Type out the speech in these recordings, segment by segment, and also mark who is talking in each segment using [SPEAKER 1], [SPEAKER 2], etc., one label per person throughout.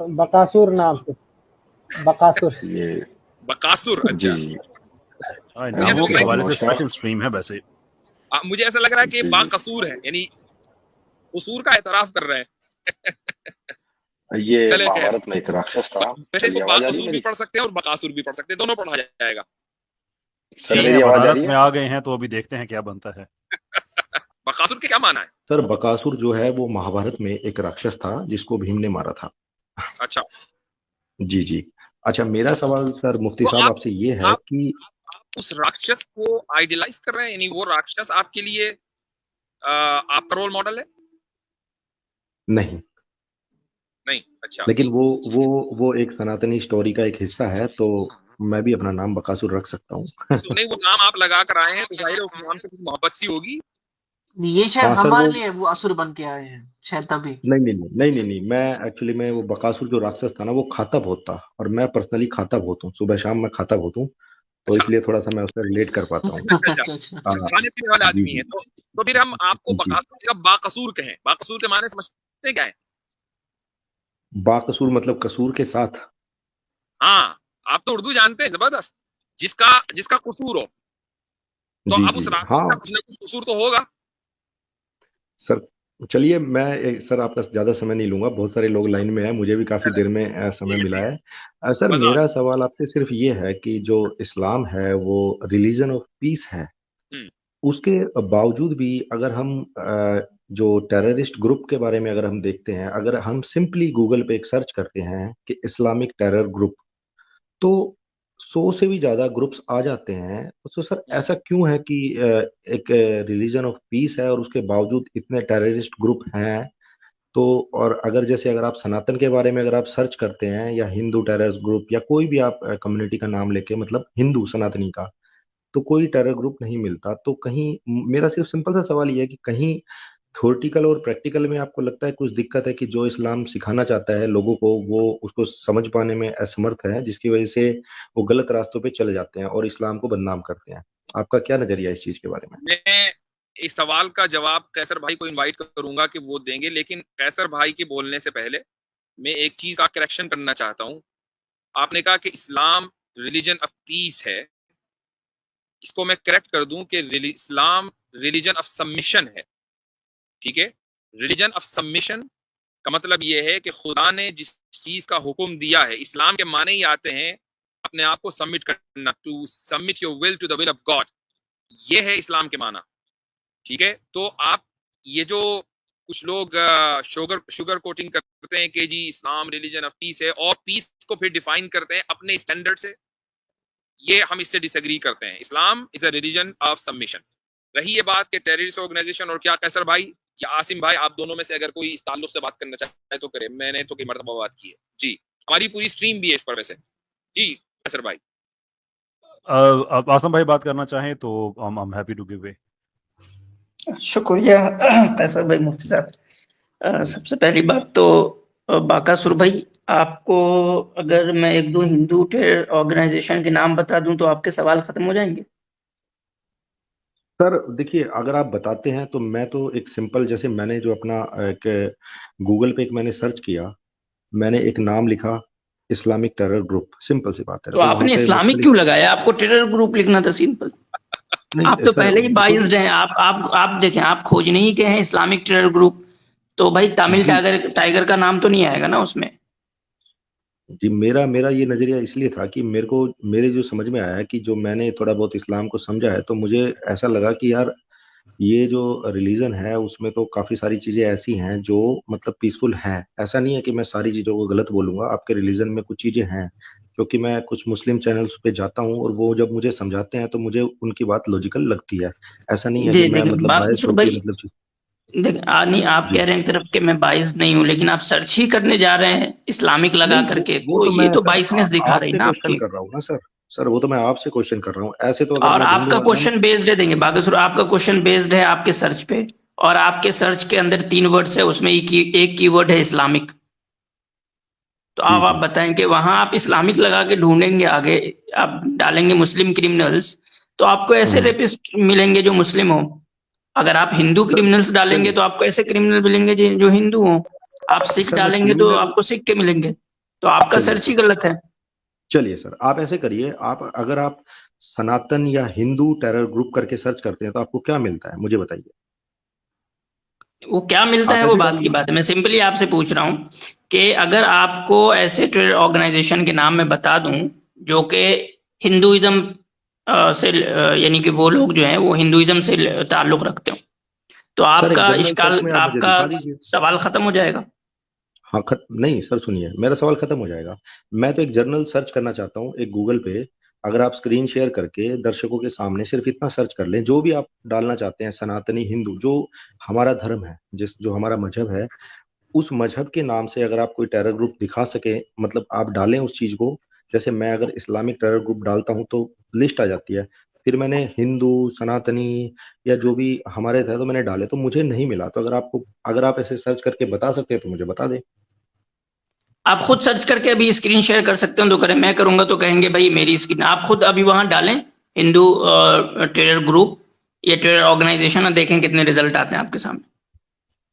[SPEAKER 1] बकासुर नाम से, बकासुर।
[SPEAKER 2] ये
[SPEAKER 3] बकासुर, अच्छा।
[SPEAKER 2] जी
[SPEAKER 4] नामों के हवाले से स्पेशल स्ट्रीम है वैसे।
[SPEAKER 3] मुझे ऐसा लग रहा है कि
[SPEAKER 2] जी।
[SPEAKER 3] बाकसूर है, यानी कसूर का एतराफ कर रहे हैं।
[SPEAKER 2] ये
[SPEAKER 3] चले खैर,
[SPEAKER 2] महाभारत में एक राक्षस था।
[SPEAKER 3] वैसे इसको
[SPEAKER 2] चलिए, आवाज आ रही
[SPEAKER 3] बाकसूर
[SPEAKER 2] है
[SPEAKER 3] भी
[SPEAKER 2] मेरी?
[SPEAKER 3] पढ़ सकते हैं और बकासुर भी पढ़ सकते हैं, दोनों पढ़ा जाएगा।
[SPEAKER 2] सर
[SPEAKER 4] चलिए,
[SPEAKER 2] मेरी
[SPEAKER 4] अब
[SPEAKER 2] आवाज आ
[SPEAKER 4] अदालत
[SPEAKER 2] रही
[SPEAKER 4] में
[SPEAKER 2] है?
[SPEAKER 4] आ गए हैं तो अभी देखते हैं क्या बनता है।
[SPEAKER 3] बकासुर के क्या माना है?
[SPEAKER 5] सर बकासुर जो है वो महाभारत में एक राक्षस था जिसको भीम ने मारा था।
[SPEAKER 3] अच्छा,
[SPEAKER 5] जी जी। अच्छा, मेरा सवाल सर मुफ्ती
[SPEAKER 3] तो
[SPEAKER 5] साहब आपसे ये है कि
[SPEAKER 3] आप उस राक्षस को आइडियलाइज कर रहे हैं, यानी वो राक्षस आपके लिए आपका रोल मॉडल है?
[SPEAKER 5] नहीं,
[SPEAKER 3] नहीं, अच्छा।
[SPEAKER 5] लेकिन वो एक सनातनी स्टोरी का एक हिस्सा है, तो मैं भी अपना नाम बकासुर रख सकता हूँ।
[SPEAKER 3] तो नहीं, वो नाम आप लगा कर आए हैं तो जाहिर है उस नाम से कुछ मोहब्बत सी होगी।
[SPEAKER 6] ये शायद
[SPEAKER 5] हाँ सर,
[SPEAKER 6] हमारे
[SPEAKER 5] वो
[SPEAKER 6] लिए वो असुर बन के आए हैं शायद तभी।
[SPEAKER 5] नहीं, मैं एक्चुअली में वो बकासुर जो राक्षस था ना वो खाता बहुत था, और मैं पर्सनली खाता बहुत हूँ, सुबह शाम मैं खाता बहुत हूँ, तो
[SPEAKER 3] अच्छा।
[SPEAKER 5] इसलिए थोड़ा सा मैं उससे रिलेट कर पाता हूँ।
[SPEAKER 6] अच्छा अच्छा।
[SPEAKER 3] खाने पीने वाले
[SPEAKER 5] जी
[SPEAKER 3] आदमी
[SPEAKER 5] जी
[SPEAKER 3] है, तो फिर हम आपको
[SPEAKER 5] जी।
[SPEAKER 3] बकासुर का बाकसूर कहें, बाकसूर के माने समझते क्या है?
[SPEAKER 5] बाकसूर मतलब कसूर के साथ।
[SPEAKER 3] हाँ, आप तो उर्दू जानते हैं, जबरदस्त। जिसका कसूर हो, तो
[SPEAKER 5] जी
[SPEAKER 3] अब उस
[SPEAKER 5] जी
[SPEAKER 3] राक्षस
[SPEAKER 5] हाँ
[SPEAKER 3] का कुछ ना कुछ कसूर तो होगा।
[SPEAKER 5] सर। चलिए, सर आपका ज्यादा समय नहीं लूंगा, बहुत सारे लोग लाइन में हैं, मुझे भी काफी देर में समय मिला है। सर
[SPEAKER 3] मजा आ
[SPEAKER 5] मेरा सवाल आपसे सिर्फ ये है कि जो इस्लाम है वो रिलीजन ऑफ पीस है,
[SPEAKER 3] हम्म,
[SPEAKER 5] उसके बावजूद भी अगर हम जो टेररिस्ट ग्रुप के बारे में अगर हम देखते हैं, अगर हम सिंपली गूगल पे एक सर्च करते हैं कि इस्लामिक टेरर ग्रुप, तो 100 से भी ज्यादा ग्रुप्स आ जाते हैं। तो सर ऐसा क्यों है कि एक रिलीजन ऑफ पीस है और उसके बावजूद इतने टेररिस्ट ग्रुप हैं? तो और अगर आप सनातन के बारे में अगर आप सर्च करते हैं, या हिंदू टेररिस्ट ग्रुप, या कोई भी आप कम्युनिटी का नाम लेके, मतलब हिंदू सनातनी का, तो कोई टेरर ग्रुप नहीं मिलता। तो कहीं मेरा सिर्फ सिंपल सा सवाल ये है कि कहीं थ्योरेटिकल और प्रैक्टिकल में आपको लगता है कुछ दिक्कत है कि जो इस्लाम सिखाना चाहता है लोगों को वो उसको समझ पाने में असमर्थ है, जिसकी वजह से वो गलत रास्तों पे चले जाते हैं और इस्लाम को बदनाम करते हैं? आपका क्या नजरिया है इस चीज के बारे में?
[SPEAKER 3] मैं इस सवाल का जवाब कैसर भाई को इनवाइट करूंगा कि वो देंगे, लेकिन कैसर भाई के बोलने से पहले मैं एक चीज का करेक्शन करना चाहता हूं। आपने कहा कि इस्लाम रिलीजन ऑफ पीस है, इसको मैं करेक्ट कर दूं कि इस्लाम रिलीजन ऑफ सबमिशन है। ठीक है, रिलीजन ऑफ सबमिशन का मतलब यह है कि खुदा ने जिस चीज का हुक्म दिया है, इस्लाम के माने ही आते हैं अपने आप को सबमिट करना, to submit your will to the will of God, ये है इस्लाम के माना। ठीक है, तो आप ये जो कुछ लोग शुगर कोटिंग करते हैं कि जी इस्लाम रिलीजन ऑफ पीस है, और पीस को फिर डिफाइन करते हैं अपने स्टैंडर्ड से, ये हम इससे डिसएग्री करते हैं। Islam is a religion of submission. रही ये बात कि टेररिस्ट ऑर्गेनाइजेशन और क्या, कैसर भाई या आसिम भाई, आप दोनों में से अगर कोई इस ताल्लुक से बात करना चाहे तो करे, मैंने तो कई मरतबा बात की है जी, हमारी पूरी स्ट्रीम भी है इस पर वैसे। जी कैसर भाई।
[SPEAKER 4] अब आसम भाई बात करना चाहें तो I am happy to give way.
[SPEAKER 7] शुक्रिया कैसर भाई, मुफ्ती साहब। सबसे पहली बात तो बाकासुर भाई, आपको अगर मैं एक दो हिंदू टेरर ऑर्गेनाइजेशन के नाम बता दूं तो आपके सवाल खत्म हो जाएंगे।
[SPEAKER 5] सर देखिए, अगर आप बताते हैं तो मैं तो एक सिंपल, जैसे मैंने जो अपना एक गूगल पे एक मैंने सर्च किया, मैंने एक नाम लिखा इस्लामिक टेरर ग्रुप, सिंपल सी बात है।
[SPEAKER 7] तो आपने इस्लामिक क्यों लगाया? आपको टेरर ग्रुप लिखना था सिंपल। आप तो पहले ही बाइस्ड हैं। आप देखें, आप खोजने ही गए हैं इस्लामिक टेरर ग्रुप, तो भाई तमिल टाइगर का नाम तो नहीं आएगा ना उसमें।
[SPEAKER 5] जी, मेरा ये नजरिया इसलिए था कि मेरे जो समझ में आया कि जो मैंने थोड़ा बहुत इस्लाम को समझा है, तो मुझे ऐसा लगा कि यार ये जो रिलीजन है उसमें तो काफी सारी चीजें ऐसी हैं जो मतलब पीसफुल हैं। ऐसा नहीं है कि मैं सारी चीजों को गलत बोलूंगा, आपके रिलीजन में कुछ चीजें हैं, क्योंकि मैं कुछ मुस्लिम चैनल्स पे जाता हूँ और वो जब मुझे समझाते हैं तो मुझे उनकी बात लॉजिकल लगती है। ऐसा नहीं है कि मैं मतलब बायस होकर मतलब
[SPEAKER 7] नहीं, आप कह रहे हैं तरफ के मैं बाइस नहीं हूँ, लेकिन आप सर्च ही करने जा रहे हैं इस्लामिक लगा करके, तो ये तो बाइसनेस दिखा रही ना आपकी।
[SPEAKER 5] कर रहा हूँ ना सर, वो तो मैं आपसे क्वेश्चन कर रहा हूँ ऐसे तो।
[SPEAKER 7] और आपका क्वेश्चन बेस्ड है, देंगे बागेश्वर, आपका क्वेश्चन बेस्ड है आपके सर्च पे, और आपके सर्च के अंदर 3 वर्ड्स है, उसमें एक कीवर्ड है इस्लामिक। तो अब आप बताएं कि वहां आप इस्लामिक लगा के ढूंढेंगे, आगे आप डालेंगे मुस्लिम क्रिमिनल्स, तो आपको ऐसे रेपिस्ट मिलेंगे जो मुस्लिम हो। अगर आप हिंदू क्रिमिनल्स डालेंगे तो आपको ऐसे क्रिमिनल मिलेंगे जो हिंदू हो। आप सिख डालेंगे तो आपको सिख के मिलेंगे। तो आपका
[SPEAKER 5] चलिए
[SPEAKER 7] सर्च ही गलत है।
[SPEAKER 5] चलिए सर, आप ऐसे करिए, आप अगर आप सनातन या हिंदू टेरर ग्रुप करके सर्च करते हैं तो आपको क्या मिलता है, मुझे बताइए।
[SPEAKER 7] वो क्या मिलता
[SPEAKER 5] आप
[SPEAKER 7] है वो
[SPEAKER 5] ऐसे
[SPEAKER 7] बात की
[SPEAKER 5] डालिए।
[SPEAKER 7] बात है, मैं सिंपली आपसे पूछ रहा हूँ कि अगर आपको ऐसे टेरर ऑर्गेनाइजेशन के नाम मैं बता दूं जो कि हिंदुइज्म से यानी कि वो लोग जो हैं वो हिंदुइज्म से ताल्लुक रखते हो, तो
[SPEAKER 5] सर एक
[SPEAKER 7] आपका
[SPEAKER 5] जनरल
[SPEAKER 7] इश्काल,
[SPEAKER 5] सर्च में आप मुझे
[SPEAKER 7] आपका
[SPEAKER 5] दिखा दीजिए।
[SPEAKER 7] सवाल खत्म हो जाएगा।
[SPEAKER 5] हाँ नहीं सर, सुनिए, मेरा सवाल खत्म हो जाएगा। मैं तो एक जर्नल सर्च करना चाहता हूँ एक गूगल पे। अगर आप स्क्रीन शेयर करके दर्शकों के सामने सिर्फ इतना सर्च कर लें, जो भी आप डालना चाहते हैं, सनातनी हिंदू, जो हमारा धर्म है, जो हमारा मजहब है, उस मजहब के नाम से अगर आप कोई टेरर ग्रुप दिखा सके, मतलब आप डालें उस चीज को। जैसे मैं अगर इस्लामिक टेरर ग्रुप डालता हूँ तो लिस्ट आ जाती है, फिर मैंने हिंदू, सनातनी या जो भी हमारे थे तो मैंने डाले तो मुझे नहीं मिला। तो अगर आप ऐसे सर्च करके बता सकते हैं तो मुझे बता दें।
[SPEAKER 7] आप खुद सर्च करके अभी स्क्रीन शेयर कर सकते हो तो करें, मैं करूंगा तो कहेंगे भाई मेरी स्क्रीन, आप खुद अभी वहां डालें हिंदू टेरर ग्रुप या टेरर ऑर्गेनाइजेशन और देखें कितने रिजल्ट आते हैं आपके सामने,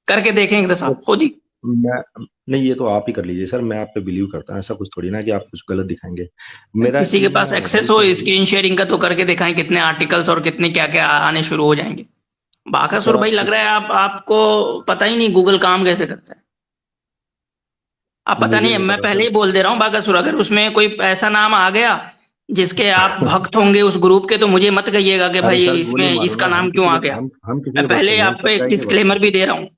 [SPEAKER 7] करके देखें एक दफा खुद ही।
[SPEAKER 5] मैं नहीं, ये तो आप ही कर लीजिए सर, मैं आप पे बिलीव करता हूँ, ऐसा कुछ थोड़ी ना कि आप कुछ गलत दिखाएंगे। मेरा
[SPEAKER 7] किसी के
[SPEAKER 5] एक्चुअली
[SPEAKER 7] पास
[SPEAKER 5] मैं
[SPEAKER 7] एक्सेस
[SPEAKER 5] मोबाइल
[SPEAKER 7] हो
[SPEAKER 5] पे ही।
[SPEAKER 7] स्क्रीन शेयरिंग का तो करके दिखाएं कितने आर्टिकल्स और कितने क्या क्या आने शुरू हो जाएंगे। बाकासुर
[SPEAKER 5] सर
[SPEAKER 7] भाई लग
[SPEAKER 5] आप
[SPEAKER 7] रहा है आपको पता ही नहीं गूगल काम कैसे करता है। आप पता
[SPEAKER 5] मुझे
[SPEAKER 7] नहीं,
[SPEAKER 5] नहीं
[SPEAKER 7] मैं
[SPEAKER 5] पता
[SPEAKER 7] पहले
[SPEAKER 5] सर।
[SPEAKER 7] ही बोल दे रहा हूँ बाकासुर, अगर उसमें कोई ऐसा नाम आ गया जिसके आप भक्त होंगे उस ग्रुप के, तो मुझे मत कहिएगा कि
[SPEAKER 5] अरे
[SPEAKER 7] भाई
[SPEAKER 5] सर गोली
[SPEAKER 7] इसमें
[SPEAKER 5] मारो
[SPEAKER 7] इसका
[SPEAKER 5] ना,
[SPEAKER 7] नाम क्यों आ गया।
[SPEAKER 5] हम किसी
[SPEAKER 7] मैं
[SPEAKER 5] के भक्त
[SPEAKER 7] पहले
[SPEAKER 5] नहीं, हम
[SPEAKER 7] आपको एक
[SPEAKER 5] सच्चाई के भक्त
[SPEAKER 7] डिस्क्लेमर
[SPEAKER 5] हैं।
[SPEAKER 7] भी दे रहा हूँ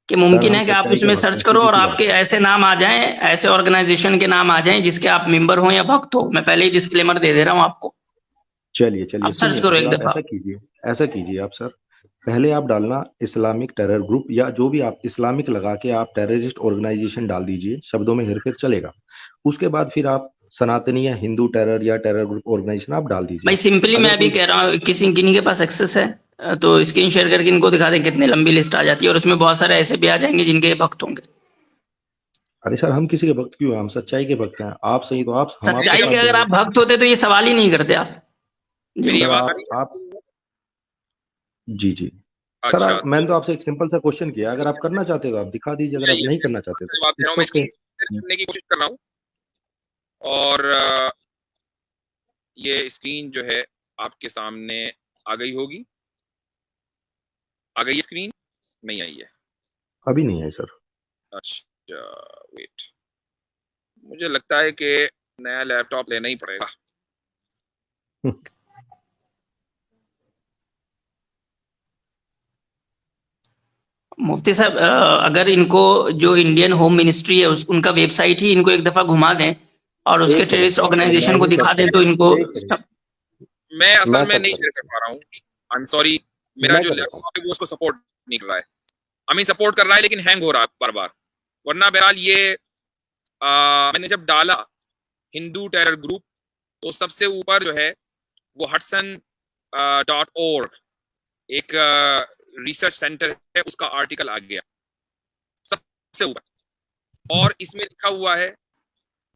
[SPEAKER 7] कि
[SPEAKER 5] सर
[SPEAKER 7] मुमकिन
[SPEAKER 5] हम
[SPEAKER 7] है कि आप
[SPEAKER 5] सच्चाई के
[SPEAKER 7] उसमें
[SPEAKER 5] भक्त
[SPEAKER 7] सर्च
[SPEAKER 5] हैं,
[SPEAKER 7] करो
[SPEAKER 5] सीधी
[SPEAKER 7] और
[SPEAKER 5] सी
[SPEAKER 7] आपके
[SPEAKER 5] बात है।
[SPEAKER 7] ऐसे नाम आ जाएं, ऐसे ऑर्गेनाइजेशन के नाम आ जाएं जिसके आप मेंबर हो या भक्त हो। मैं पहले ही डिस्क्लेमर दे दे रहा हूँ आपको।
[SPEAKER 5] चलिए चलिए,
[SPEAKER 7] आप सर्च
[SPEAKER 5] सुनिए
[SPEAKER 7] करो
[SPEAKER 5] फिर
[SPEAKER 7] एक
[SPEAKER 5] आप
[SPEAKER 7] दफा।
[SPEAKER 5] ऐसा कीजिए आप सर। पहले आप डालना इस्लामिक टेरर ग्रुप, या जो भी आप इस्लामिक लगा के आप टेररिस्ट ऑर्गेनाइजेशन डाल दीजिए, शब्दों में हेरफेर चलेगा। उसके बाद फिर आप सनातनी या हिंदू टेरर या टेरर ग्रुप ऑर्गेनाइजेशन आप डाल
[SPEAKER 7] भाई
[SPEAKER 5] दीजिए।
[SPEAKER 7] सिंपली मैं
[SPEAKER 5] अगर
[SPEAKER 7] अभी
[SPEAKER 5] कोई
[SPEAKER 7] कह रहा हूँ किन्हीं के पास एक्सेस है तो स्क्रीन शेयर करके इनको दिखा दें, कितनी लंबी लिस्ट आ जाती है और उसमें बहुत सारे ऐसे भी आ जाएंगे जिनके भक्त होंगे।
[SPEAKER 5] अरे सर हम किसी के भक्त क्यों हैं, हम सच्चाई के भक्त हैं। आप सही तो आप, हम आपका
[SPEAKER 7] सच्चाई
[SPEAKER 3] मेरी
[SPEAKER 7] के
[SPEAKER 5] साथ
[SPEAKER 7] अगर
[SPEAKER 5] देंगे।
[SPEAKER 7] आप भक्त होते तो ये सवाल ही नहीं करते आप। जी।
[SPEAKER 3] मेरी
[SPEAKER 5] सर
[SPEAKER 3] आवाज आ रही
[SPEAKER 5] आप
[SPEAKER 3] है?
[SPEAKER 5] जी जी। सर
[SPEAKER 3] अच्छा,
[SPEAKER 5] मैंने तो आपसे एक सिंपल सा क्वेश्चन किया, अगर आप करना चाहते हो तो आप दिखा दीजिए, अगर आप
[SPEAKER 3] चाहिए
[SPEAKER 5] नहीं करना चाहते तो
[SPEAKER 3] जवाब दे रहा हूँ,
[SPEAKER 5] इट्स
[SPEAKER 3] मैं
[SPEAKER 5] ओके।
[SPEAKER 3] स्क्रीन शेयर करने की कोशिश कर रहा हूँ और ये स्क्रीन जो है आपके सामने आ गई होगी। आ गई स्क्रीन? नहीं आई है?
[SPEAKER 5] अभी नहीं है सर।
[SPEAKER 3] अच्छा, वेट, मुझे लगता है कि नया लैपटॉप लेना ही पड़ेगा।
[SPEAKER 7] मुफ्ती साहब अगर इनको जो इंडियन होम मिनिस्ट्री है उनका वेबसाइट ही इनको एक दफा घुमा दें और उसके
[SPEAKER 5] एक
[SPEAKER 7] टेररिस्ट
[SPEAKER 5] सेकंड मैं
[SPEAKER 7] ऑर्गेनाइजेशन को
[SPEAKER 5] ही
[SPEAKER 7] दिखा
[SPEAKER 5] सर्च
[SPEAKER 7] दें
[SPEAKER 5] कर
[SPEAKER 7] तो इनको
[SPEAKER 5] एक सेकंड
[SPEAKER 3] मैं असल
[SPEAKER 5] मैं
[SPEAKER 3] में
[SPEAKER 5] सर्च
[SPEAKER 3] नहीं
[SPEAKER 5] कर
[SPEAKER 3] शेयर
[SPEAKER 5] देता
[SPEAKER 3] कर पा रहा हूँ, आई एम सॉरी।
[SPEAKER 5] हूँ,
[SPEAKER 3] मेरा
[SPEAKER 5] मैं
[SPEAKER 3] जो
[SPEAKER 5] कर देता हूँ।
[SPEAKER 3] लैपटॉप है वो उसको सपोर्ट नहीं कर रहा है। आई मीन सपोर्ट कर रहा है लेकिन हैंग हो रहा है बार बार। वरना बहरहाल ये मैंने जब डाला हिंदू टेरर ग्रुप तो सबसे ऊपर जो है वो hudson.org एक रिसर्च सेंटर है, उसका आर्टिकल आ गया सबसे ऊपर। और इसमें लिखा हुआ है,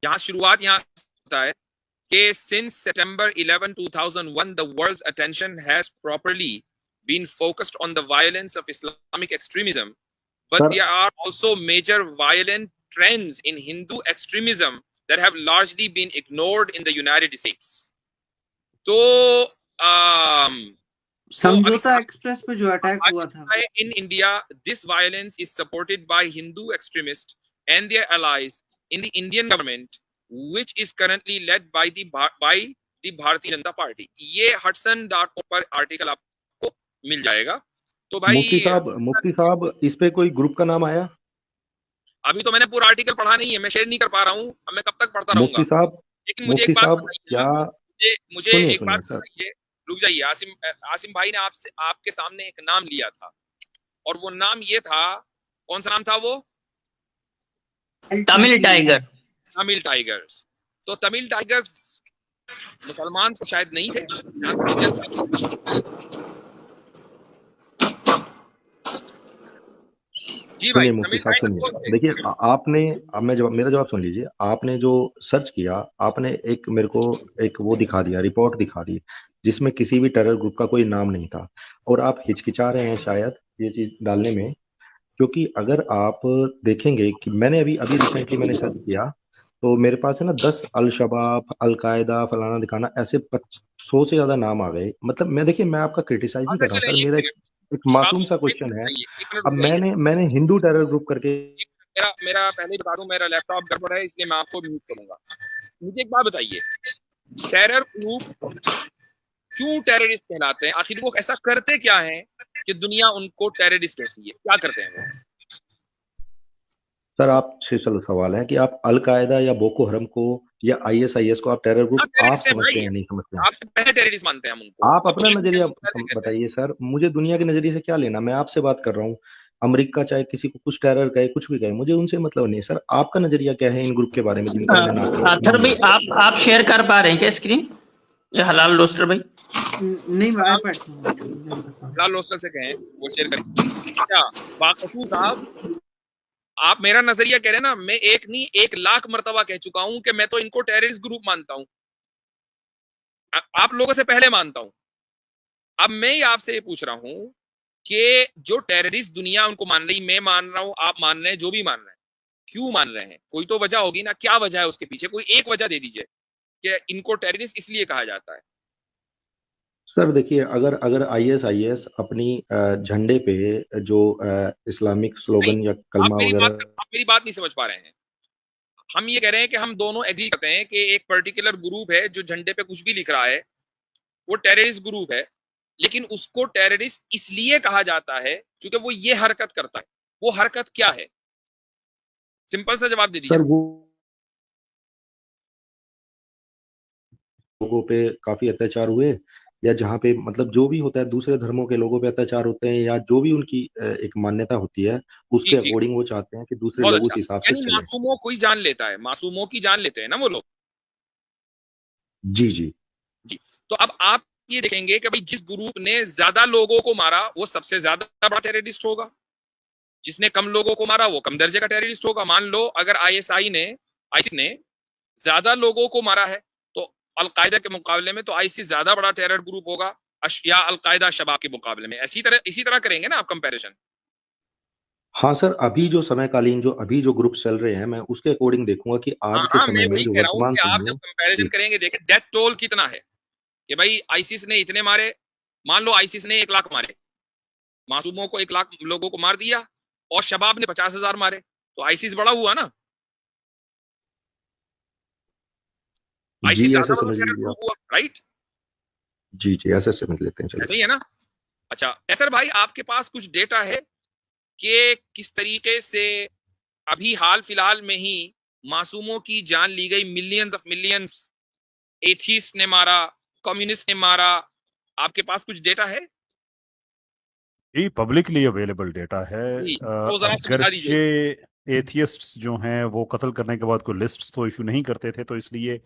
[SPEAKER 3] यहाँ शुरुआत यहाँ होता है कि since September 11, 2001 the world's attention has properly been focused on the violence of Islamic extremism, but
[SPEAKER 5] sir
[SPEAKER 3] there are also major violent trends in Hindu extremism that have largely been ignored in the United States. तो
[SPEAKER 6] समझौता express पे जो attack हुआ था,
[SPEAKER 3] in India this violence is supported by Hindu extremists and their allies in the Indian government which is currently led by the Bharatiya Janata Party. ये hudson.org पर article आपको मिल जाएगा। तो भाई
[SPEAKER 5] मुफ्ती साहब इस पे कोई ग्रुप का नाम आया?
[SPEAKER 3] अभी तो मैंने पूरा आर्टिकल पढ़ा नहीं है, मैं शेयर नहीं कर पा रहा हूँ, अब मैं कब तक पढ़ता रहूंगा।
[SPEAKER 5] मुफ्ती साहब
[SPEAKER 3] लेकिन मुझे एक बात बताइए,
[SPEAKER 5] क्या
[SPEAKER 3] मुझे
[SPEAKER 5] सुनिए
[SPEAKER 3] एक बात
[SPEAKER 5] सर,
[SPEAKER 3] बताइए, रुक जाइए। आसिम भाई ने आपके सामने एक नाम लिया था और वो नाम ये था, कौन सा नाम था वो?
[SPEAKER 7] तमिल टाइगर।
[SPEAKER 3] तमिल टाइगर्स। तो तमिल टाइगर्स मुसलमान तो शायद नहीं थे। जी भाई,
[SPEAKER 5] सुनिए मुफ्ती साहब सुनिए, देखिए आपने, अब मेरा जवाब सुन लीजिए। आपने जो सर्च किया, आपने एक मेरे को एक वो दिखा दिया, रिपोर्ट दिखा दी जिसमें किसी भी टेरर ग्रुप का कोई नाम नहीं था, और आप हिचकिचा रहे हैं शायद ये चीज डालने में। क्योंकि अगर आप देखेंगे कि मैंने अभी अभी रिसेंटली मैंने सर्च किया तो मेरे पास है ना 10 अल शबाब, अल कायदा, फलाना दिखाना, ऐसे 100 से ज्यादा नाम आ गए। मतलब मैं, देखिए, मैं आपका क्रिटिसाइज नहीं
[SPEAKER 3] अच्छा
[SPEAKER 5] कर रहा हूँ
[SPEAKER 3] चले
[SPEAKER 5] सर,
[SPEAKER 3] एक
[SPEAKER 5] मेरा
[SPEAKER 3] मिनट,
[SPEAKER 5] एक मासूम सा
[SPEAKER 3] बाबू एक
[SPEAKER 5] क्वेश्चन
[SPEAKER 3] मिनट
[SPEAKER 5] है।
[SPEAKER 3] रुक जाइए, एक मिनट
[SPEAKER 5] अब
[SPEAKER 3] रुक जाइए।
[SPEAKER 5] मैंने हिंदू टेरर ग्रुप करके,
[SPEAKER 3] मेरा मेरा पहले ही बता दूं, मेरा लैपटॉप गड़बड़ है, इसलिए मैं आपको म्यूट करूंगा। मुझे एक बात बताइए, टेरर ग्रुप क्यों टेररिस्ट कहलाते हैं? आखिर वो ऐसा करते क्या है कि दुनिया उनको टेररिस्ट कहती है? क्या करते हैं वो?
[SPEAKER 5] सर आपसे चलो सवाल है कि आप अल कायदा या बोको हरम को या आईएसआईएस को आप टेरर
[SPEAKER 3] हाँ
[SPEAKER 5] ग्रुप आप
[SPEAKER 3] टेररिस्ट है
[SPEAKER 5] समझते
[SPEAKER 3] भाई,
[SPEAKER 5] हैं या नहीं समझते हैं?
[SPEAKER 3] आपसे पहले टेररिस्ट मानते हैं हम उनको,
[SPEAKER 5] आप
[SPEAKER 3] अब
[SPEAKER 5] अपना
[SPEAKER 3] दुनिया
[SPEAKER 5] नजरिया
[SPEAKER 3] के कहते हैं।
[SPEAKER 5] बताइए सर, मुझे दुनिया के नजरिए से क्या लेना, मैं आपसे बात कर रहा हूँ। अमेरिका चाहे किसी को कुछ टेरर कहे, कुछ भी कहे, मुझे उनसे मतलब नहीं। सर आपका नजरिया क्या है इन ग्रुप के बारे में जिनका मैंने
[SPEAKER 7] अथर
[SPEAKER 5] नाम
[SPEAKER 7] भाई,
[SPEAKER 5] लिया?
[SPEAKER 7] आप शेयर कर पा रहे हैं क्या स्क्रीन? ये हलाल रोस्टर भाई।
[SPEAKER 6] नहीं, आईपैड से।
[SPEAKER 3] लाल रोस्टर से कहें वो शेयर करें। क्या बाकसूर साहब, आप मेरा नजरिया कह रहे हैं ना, मैं एक नहीं 1 लाख मर्तबा कह चुका हूं कि मैं तो इनको टेररिस्ट ग्रुप मानता हूं, आप लोगों से पहले मानता हूं। अब मैं ही आपसे ये पूछ रहा हूं कि जो टेररिस्ट दुनिया उनको मान रही, मैं मान रहा हूं, आप मान रहे हैं, जो भी मान रहे हैं, क्यों मान रहे हैं? कोई तो वजह होगी ना, क्या वजह है उसके पीछे? कोई एक वजह दे दीजिए कि इनको टेररिस्ट इसलिए कहा जाता है।
[SPEAKER 5] सर देखिए, अगर अगर आईएसआईएस अपनी झंडे पे जो इस्लामिक
[SPEAKER 3] नहीं,
[SPEAKER 5] स्लोगन या कलमा वगैरह,
[SPEAKER 3] आप मेरी बात नहीं समझ पा रहे हैं। हम ये कह रहे हैं कि हम दोनों एग्री करते हैं कि एक पर्टिकुलर ग्रुप है जो झंडे पे कुछ भी लिख रहा है, वो टेररिस्ट ग्रुप है, लेकिन उसको टेररिस्ट इसलिए कहा जाता है क्योंकि वो ये हरकत करता है। वो हरकत क्या है? सिंपल सा जवाब दे दीजिए।
[SPEAKER 5] सर वो लोगों पे काफी अत्याचार हुए, या जहाँ पे मतलब जो भी होता है दूसरे धर्मों के लोगों पे अत्याचार होते हैं, या जो भी उनकी एक मान्यता होती है, उसके
[SPEAKER 3] ठीक ठीक,
[SPEAKER 5] अकॉर्डिंग वो चाहते हैं कि दूसरे
[SPEAKER 3] बहुत
[SPEAKER 5] लोग
[SPEAKER 3] अच्छा।
[SPEAKER 5] उस हिसाब से
[SPEAKER 3] यानी
[SPEAKER 5] चले।
[SPEAKER 3] मासूमों को ही जान लेता है, मासूमों की जान लेते हैं ना वो लोग।
[SPEAKER 5] जी जी।
[SPEAKER 3] जी, तो अब आप ये देखेंगे कि भाई जिस ग्रुप ने ज्यादा लोगों को मारा वो सबसे ज्यादा बड़ा टेररिस्ट होगा, जिसने कम लोगों को मारा वो कम दर्जे का टेररिस्ट होगा। मान लो अगर आईसिस ने ज्यादा लोगों को मारा है तो अलकायदा के मुकाबले में तो आईसिस ज्यादा बड़ा टेरर ग्रुप होगा या अलकायदा शबाब के मुकाबले में। इसी तरह करेंगे ना आप कंपैरिजन।
[SPEAKER 5] हाँ सर, अभी जो समयकालीन जो ग्रुप चल रहे हैं, मैं उसके अकॉर्डिंग देखूंगा कि
[SPEAKER 3] हाँ
[SPEAKER 5] आज के
[SPEAKER 3] हाँ, मैं
[SPEAKER 5] समय में
[SPEAKER 3] वही
[SPEAKER 5] जो
[SPEAKER 3] कह रहा हूँ
[SPEAKER 5] वर्तमान
[SPEAKER 3] कि आप
[SPEAKER 5] समय
[SPEAKER 3] जब
[SPEAKER 5] में।
[SPEAKER 3] कंपैरिजन
[SPEAKER 5] जी
[SPEAKER 3] करेंगे, देखें डेथ टोल कितना है कि भाई आईसिस ने इतने मारे। मान लो आईसिस ने 1 लाख मारे, मासूमों को 1 लाख लोगों को मार दिया, और शबाब ने 50,000 मारे, तो आईसिस बड़ा हुआ ना,
[SPEAKER 5] जी,
[SPEAKER 3] आईसिस
[SPEAKER 5] ऐसे
[SPEAKER 3] ज्यादा बड़ा
[SPEAKER 5] समझ
[SPEAKER 3] टेरर
[SPEAKER 5] लीजिए
[SPEAKER 3] ग्रुप
[SPEAKER 5] आप।
[SPEAKER 3] हुआ, राइट?
[SPEAKER 5] जी जी, ऐसे समझ लेते हैं, चलो।
[SPEAKER 3] ऐसा ही है ना? अच्छा ऐसर भाई, आपके पास कुछ डेटा है कि किस तरीके से अभी हाल फिलहाल में ही मासूमों की जान ली गई? मिलियंस ऑफ मिलियंस एथीस्ट ने मारा, कम्युनिस्ट ने मारा। आपके पास कुछ डेटा है?
[SPEAKER 4] ये पब्लिकली अवेलेबल डेटा है।
[SPEAKER 3] जी, तो जरा समझा दीजिए।
[SPEAKER 4] अगरचे एथियस्ट्स जो हैं वो कत्ल करने के बाद कोई लिस्ट तो इशू नहीं करते थे, तो इसलिए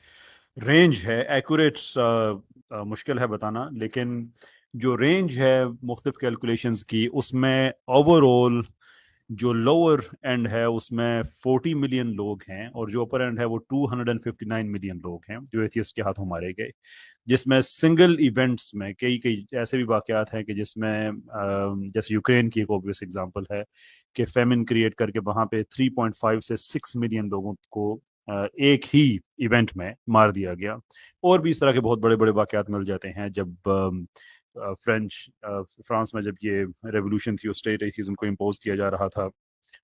[SPEAKER 4] रेंज है एक्यूरेट मुश्किल है बताना, लेकिन जो रेंज है मुख्तलिफ कैलकुलेशंस की, उसमें ओवरऑल जो लोअर एंड है उसमें 40 मिलियन लोग हैं, और जो अपर एंड है वो 259 मिलियन लोग हैं जो एथियस्ट के हाथों मारे गए। जिसमें सिंगल इवेंट्स में कई कई ऐसे भी वाकयात हैं कि जिसमें जैसे यूक्रेन की एक ऑब्वियस एग्जांपल है कि फेमिन क्रिएट करके वहां पे 3.5 से 6 मिलियन लोगों को एक ही इवेंट में मार दिया गया। और भी इस तरह के बहुत बड़े बड़े वाकयात मिल जाते हैं। जब फ्रांस में जब ये रेवोल्यूशन थी, स्टेट एथिज्म को इम्पोज किया जा रहा था,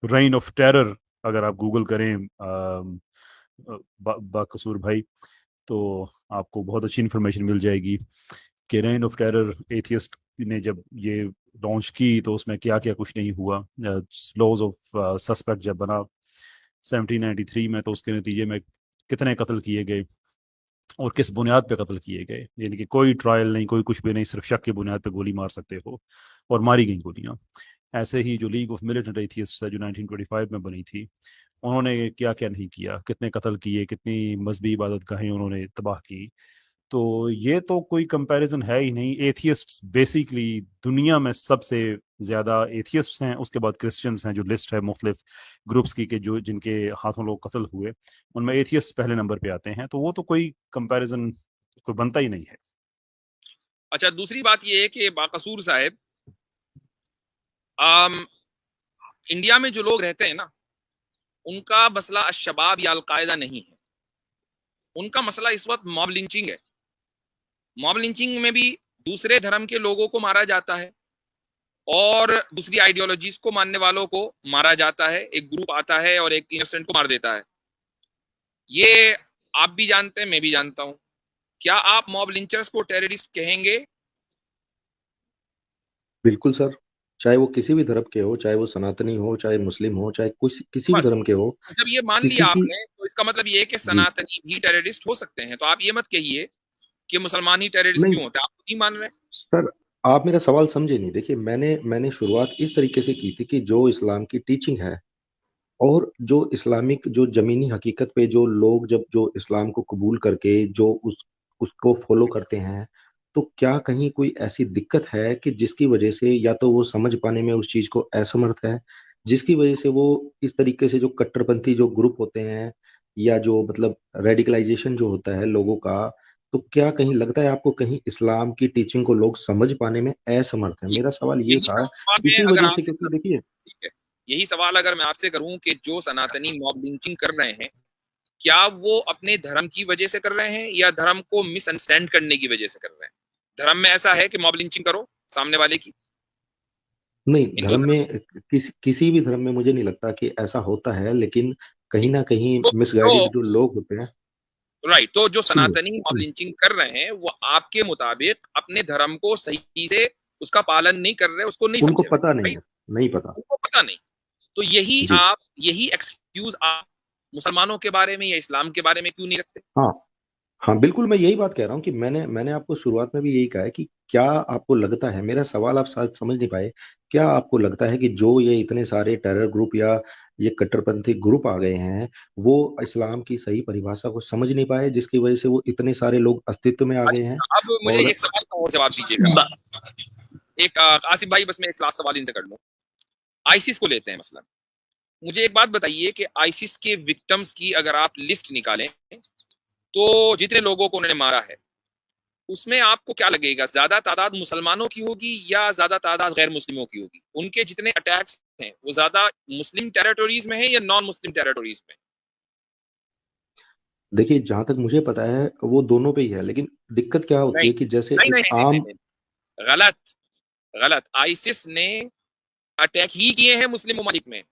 [SPEAKER 4] रेन ऑफ टेरर, अगर आप गूगल करें बाकसूर भाई, तो आपको बहुत अच्छी इन्फॉर्मेशन मिल जाएगी कि रेन ऑफ टेरर एथियस्ट ने जब ये लॉन्च की तो उसमें क्या क्या कुछ नहीं हुआ। लॉज ऑफ सस्पेक्ट जब बना 1793 में, तो उसके नतीजे में कितने कत्ल किए गए और किस बुनियाद पे कत्ल किए गए। यानी कि कोई ट्रायल नहीं, कोई कुछ भी नहीं, सिर्फ शक की बुनियाद पे गोली मार सकते हो, और मारी गई गोलियां। ऐसे ही जो लीग ऑफ मिलिटेंट एथियस्ट्स है जो 1925 में बनी थी, उन्होंने क्या क्या नहीं किया, कितने कत्ल किए, कितनी मजहबी इबादत गाहें उन्होंने तबाह की। तो ये तो कोई कंपैरिजन है ही नहीं। एथियस्ट्स बेसिकली दुनिया में सबसे ज़्यादा एथियस्ट्स हैं, उसके बाद क्रिश्चियंस हैं, जो लिस्ट है मुख्तलिफ ग्रुप्स की कि जो जिनके हाथों लोग कत्ल हुए, उनमें एथियस्ट पहले नंबर पे आते हैं। तो वो तो कोई कंपैरिजन कोई बनता ही नहीं है।
[SPEAKER 3] अच्छा दूसरी बात ये है कि बाकसूर साहब, इंडिया में जो लोग रहते हैं ना, उनका मसला अशबाब या अलकायदा नहीं है। उनका मसला इस वक्त मॉब लिंचिंग है। मॉब लिंचिंग में भी दूसरे धर्म के लोगों को मारा जाता है और दूसरी आइडियोलॉजीज को मानने वालों को मारा जाता है। एक ग्रुप आता है और एक इनोसेंट को मार देता है। ये आप भी जानते हैं, मैं भी जानता हूं। क्या आप मॉब लिंचर्स को टेररिस्ट कहेंगे?
[SPEAKER 5] बिल्कुल सर, चाहे वो किसी भी धर्म के हो, चाहे वो सनातनी हो, चाहे मुस्लिम हो, चाहे कुछ किसी भी
[SPEAKER 3] बस
[SPEAKER 5] धर्म के हो,
[SPEAKER 3] जब ये मान
[SPEAKER 5] किसी
[SPEAKER 3] लिया
[SPEAKER 5] की
[SPEAKER 3] आपने तो इसका मतलब ये है कि
[SPEAKER 5] जी
[SPEAKER 3] सनातनी भी टेररिस्ट हो सकते हैं। तो आप ये मत कहिए कि मुसलमान ही टेररिस्ट
[SPEAKER 5] नहीं
[SPEAKER 3] क्यों होते हैं। आप खुद ही मान रहे हैं।
[SPEAKER 5] सर, आप मेरा सवाल समझे नहीं। देखिए, मैंने शुरुआत इस तरीके से की थी कि जो इस्लाम की टीचिंग है और जो इस्लामिक जो जमीनी हकीकत पे जो लोग जब जो इस्लाम को कबूल करके जो उसको फॉलो करते हैं, तो क्या कहीं कोई ऐसी दिक्कत है कि जिसकी वजह से या तो वो समझ पाने में उस चीज को असमर्थ है, जिसकी वजह से वो इस तरीके से जो कट्टरपंथी जो ग्रुप होते हैं या जो मतलब रेडिकलाइजेशन जो होता है लोगों का, तो क्या कहीं लगता है आपको कहीं इस्लाम की टीचिंग को लोग समझ पाने में असमर्थ है? मेरा सवाल ये
[SPEAKER 3] यही
[SPEAKER 5] था
[SPEAKER 3] सवाल मैं
[SPEAKER 5] इसी
[SPEAKER 3] अगर
[SPEAKER 5] वजह से,
[SPEAKER 3] आपसे
[SPEAKER 5] क्योंकि देखिए
[SPEAKER 3] ठीक है, यही सवाल अगर मैं आपसे करूं कि जो सनातनी मॉब लिंचिंग कर रहे हैं, क्या वो अपने धर्म की वजह से कर रहे हैं या धर्म को मिसअंडरस्टैंड करने की वजह से कर रहे हैं? धर्म में ऐसा है कि मॉब लिंचिंग करो सामने वाले की?
[SPEAKER 5] नहीं,
[SPEAKER 3] हिंदू
[SPEAKER 5] धर्म
[SPEAKER 3] धर्म
[SPEAKER 5] में किसी भी धर्म में मुझे नहीं लगता कि ऐसा होता है, लेकिन कहीं ना कहीं
[SPEAKER 3] तो
[SPEAKER 5] मिसगाइडेड जो लोग होते हैं।
[SPEAKER 3] राइट, तो जो
[SPEAKER 5] सुनिए
[SPEAKER 3] सनातनी मॉब लिंचिंग कर रहे हैं वो आपके मुताबिक अपने धर्म को सही से उसका पालन नहीं कर रहे, उसको नहीं
[SPEAKER 5] उनको
[SPEAKER 3] समझे,
[SPEAKER 5] पता नहीं
[SPEAKER 3] राइट?
[SPEAKER 5] है, नहीं पता
[SPEAKER 3] उनको पता नहीं। तो
[SPEAKER 5] जी।
[SPEAKER 3] यही एक्सक्यूज आप मुसलमानों के बारे में या इस्लाम के बारे में क्यों नहीं रखते?
[SPEAKER 5] हाँ हाँ, बिल्कुल, मैं यही बात कह रहा हूँ कि मैंने आपको शुरुआत में भी यही कहा है कि क्या आपको लगता है, मेरा सवाल आप शायद समझ नहीं पाए, क्या आपको लगता है कि जो ये इतने सारे टेरर ग्रुप या ये कट्टरपंथी ग्रुप आ गए हैं, वो इस्लाम की सही परिभाषा को समझ नहीं पाए, जिसकी वजह से वो इतने सारे लोग अस्तित्व में आ गए हैं?
[SPEAKER 3] अच्छा, अब मुझे
[SPEAKER 5] और
[SPEAKER 3] एक सवाल का और जवाब दीजिएगा।
[SPEAKER 7] बा-
[SPEAKER 3] एक आसिफ भाई, बस मैं एक लास्ट सवाल इनसे कर लूं। आईसिस को लेते हैं मसलन। मुझे एक बात बताइए कि आईसिस के विक्टिम्स की अगर आप लिस्ट निकालें तो जितने लोगों को उन्होंने मारा है उसमें आपको क्या लगेगा, ज्यादा तादाद मुसलमानों की होगी या ज्यादा तादाद गैर मुस्लिमों की होगी? उनके जितने अटैक्स हैं वो ज्यादा मुस्लिम टेरिटोरीज में है या नॉन मुस्लिम टेरिटोरीज में?
[SPEAKER 5] देखिए, जहां तक मुझे पता है वो दोनों पे ही है, लेकिन दिक्कत क्या होती
[SPEAKER 3] नहीं
[SPEAKER 5] है कि जैसे
[SPEAKER 3] नहीं
[SPEAKER 5] एक
[SPEAKER 3] नहीं, नहीं,
[SPEAKER 5] आम
[SPEAKER 3] नहीं, नहीं। गलत गलत। आईसिस ने अटैक ही किए हैं मुस्लिम ममालिक में,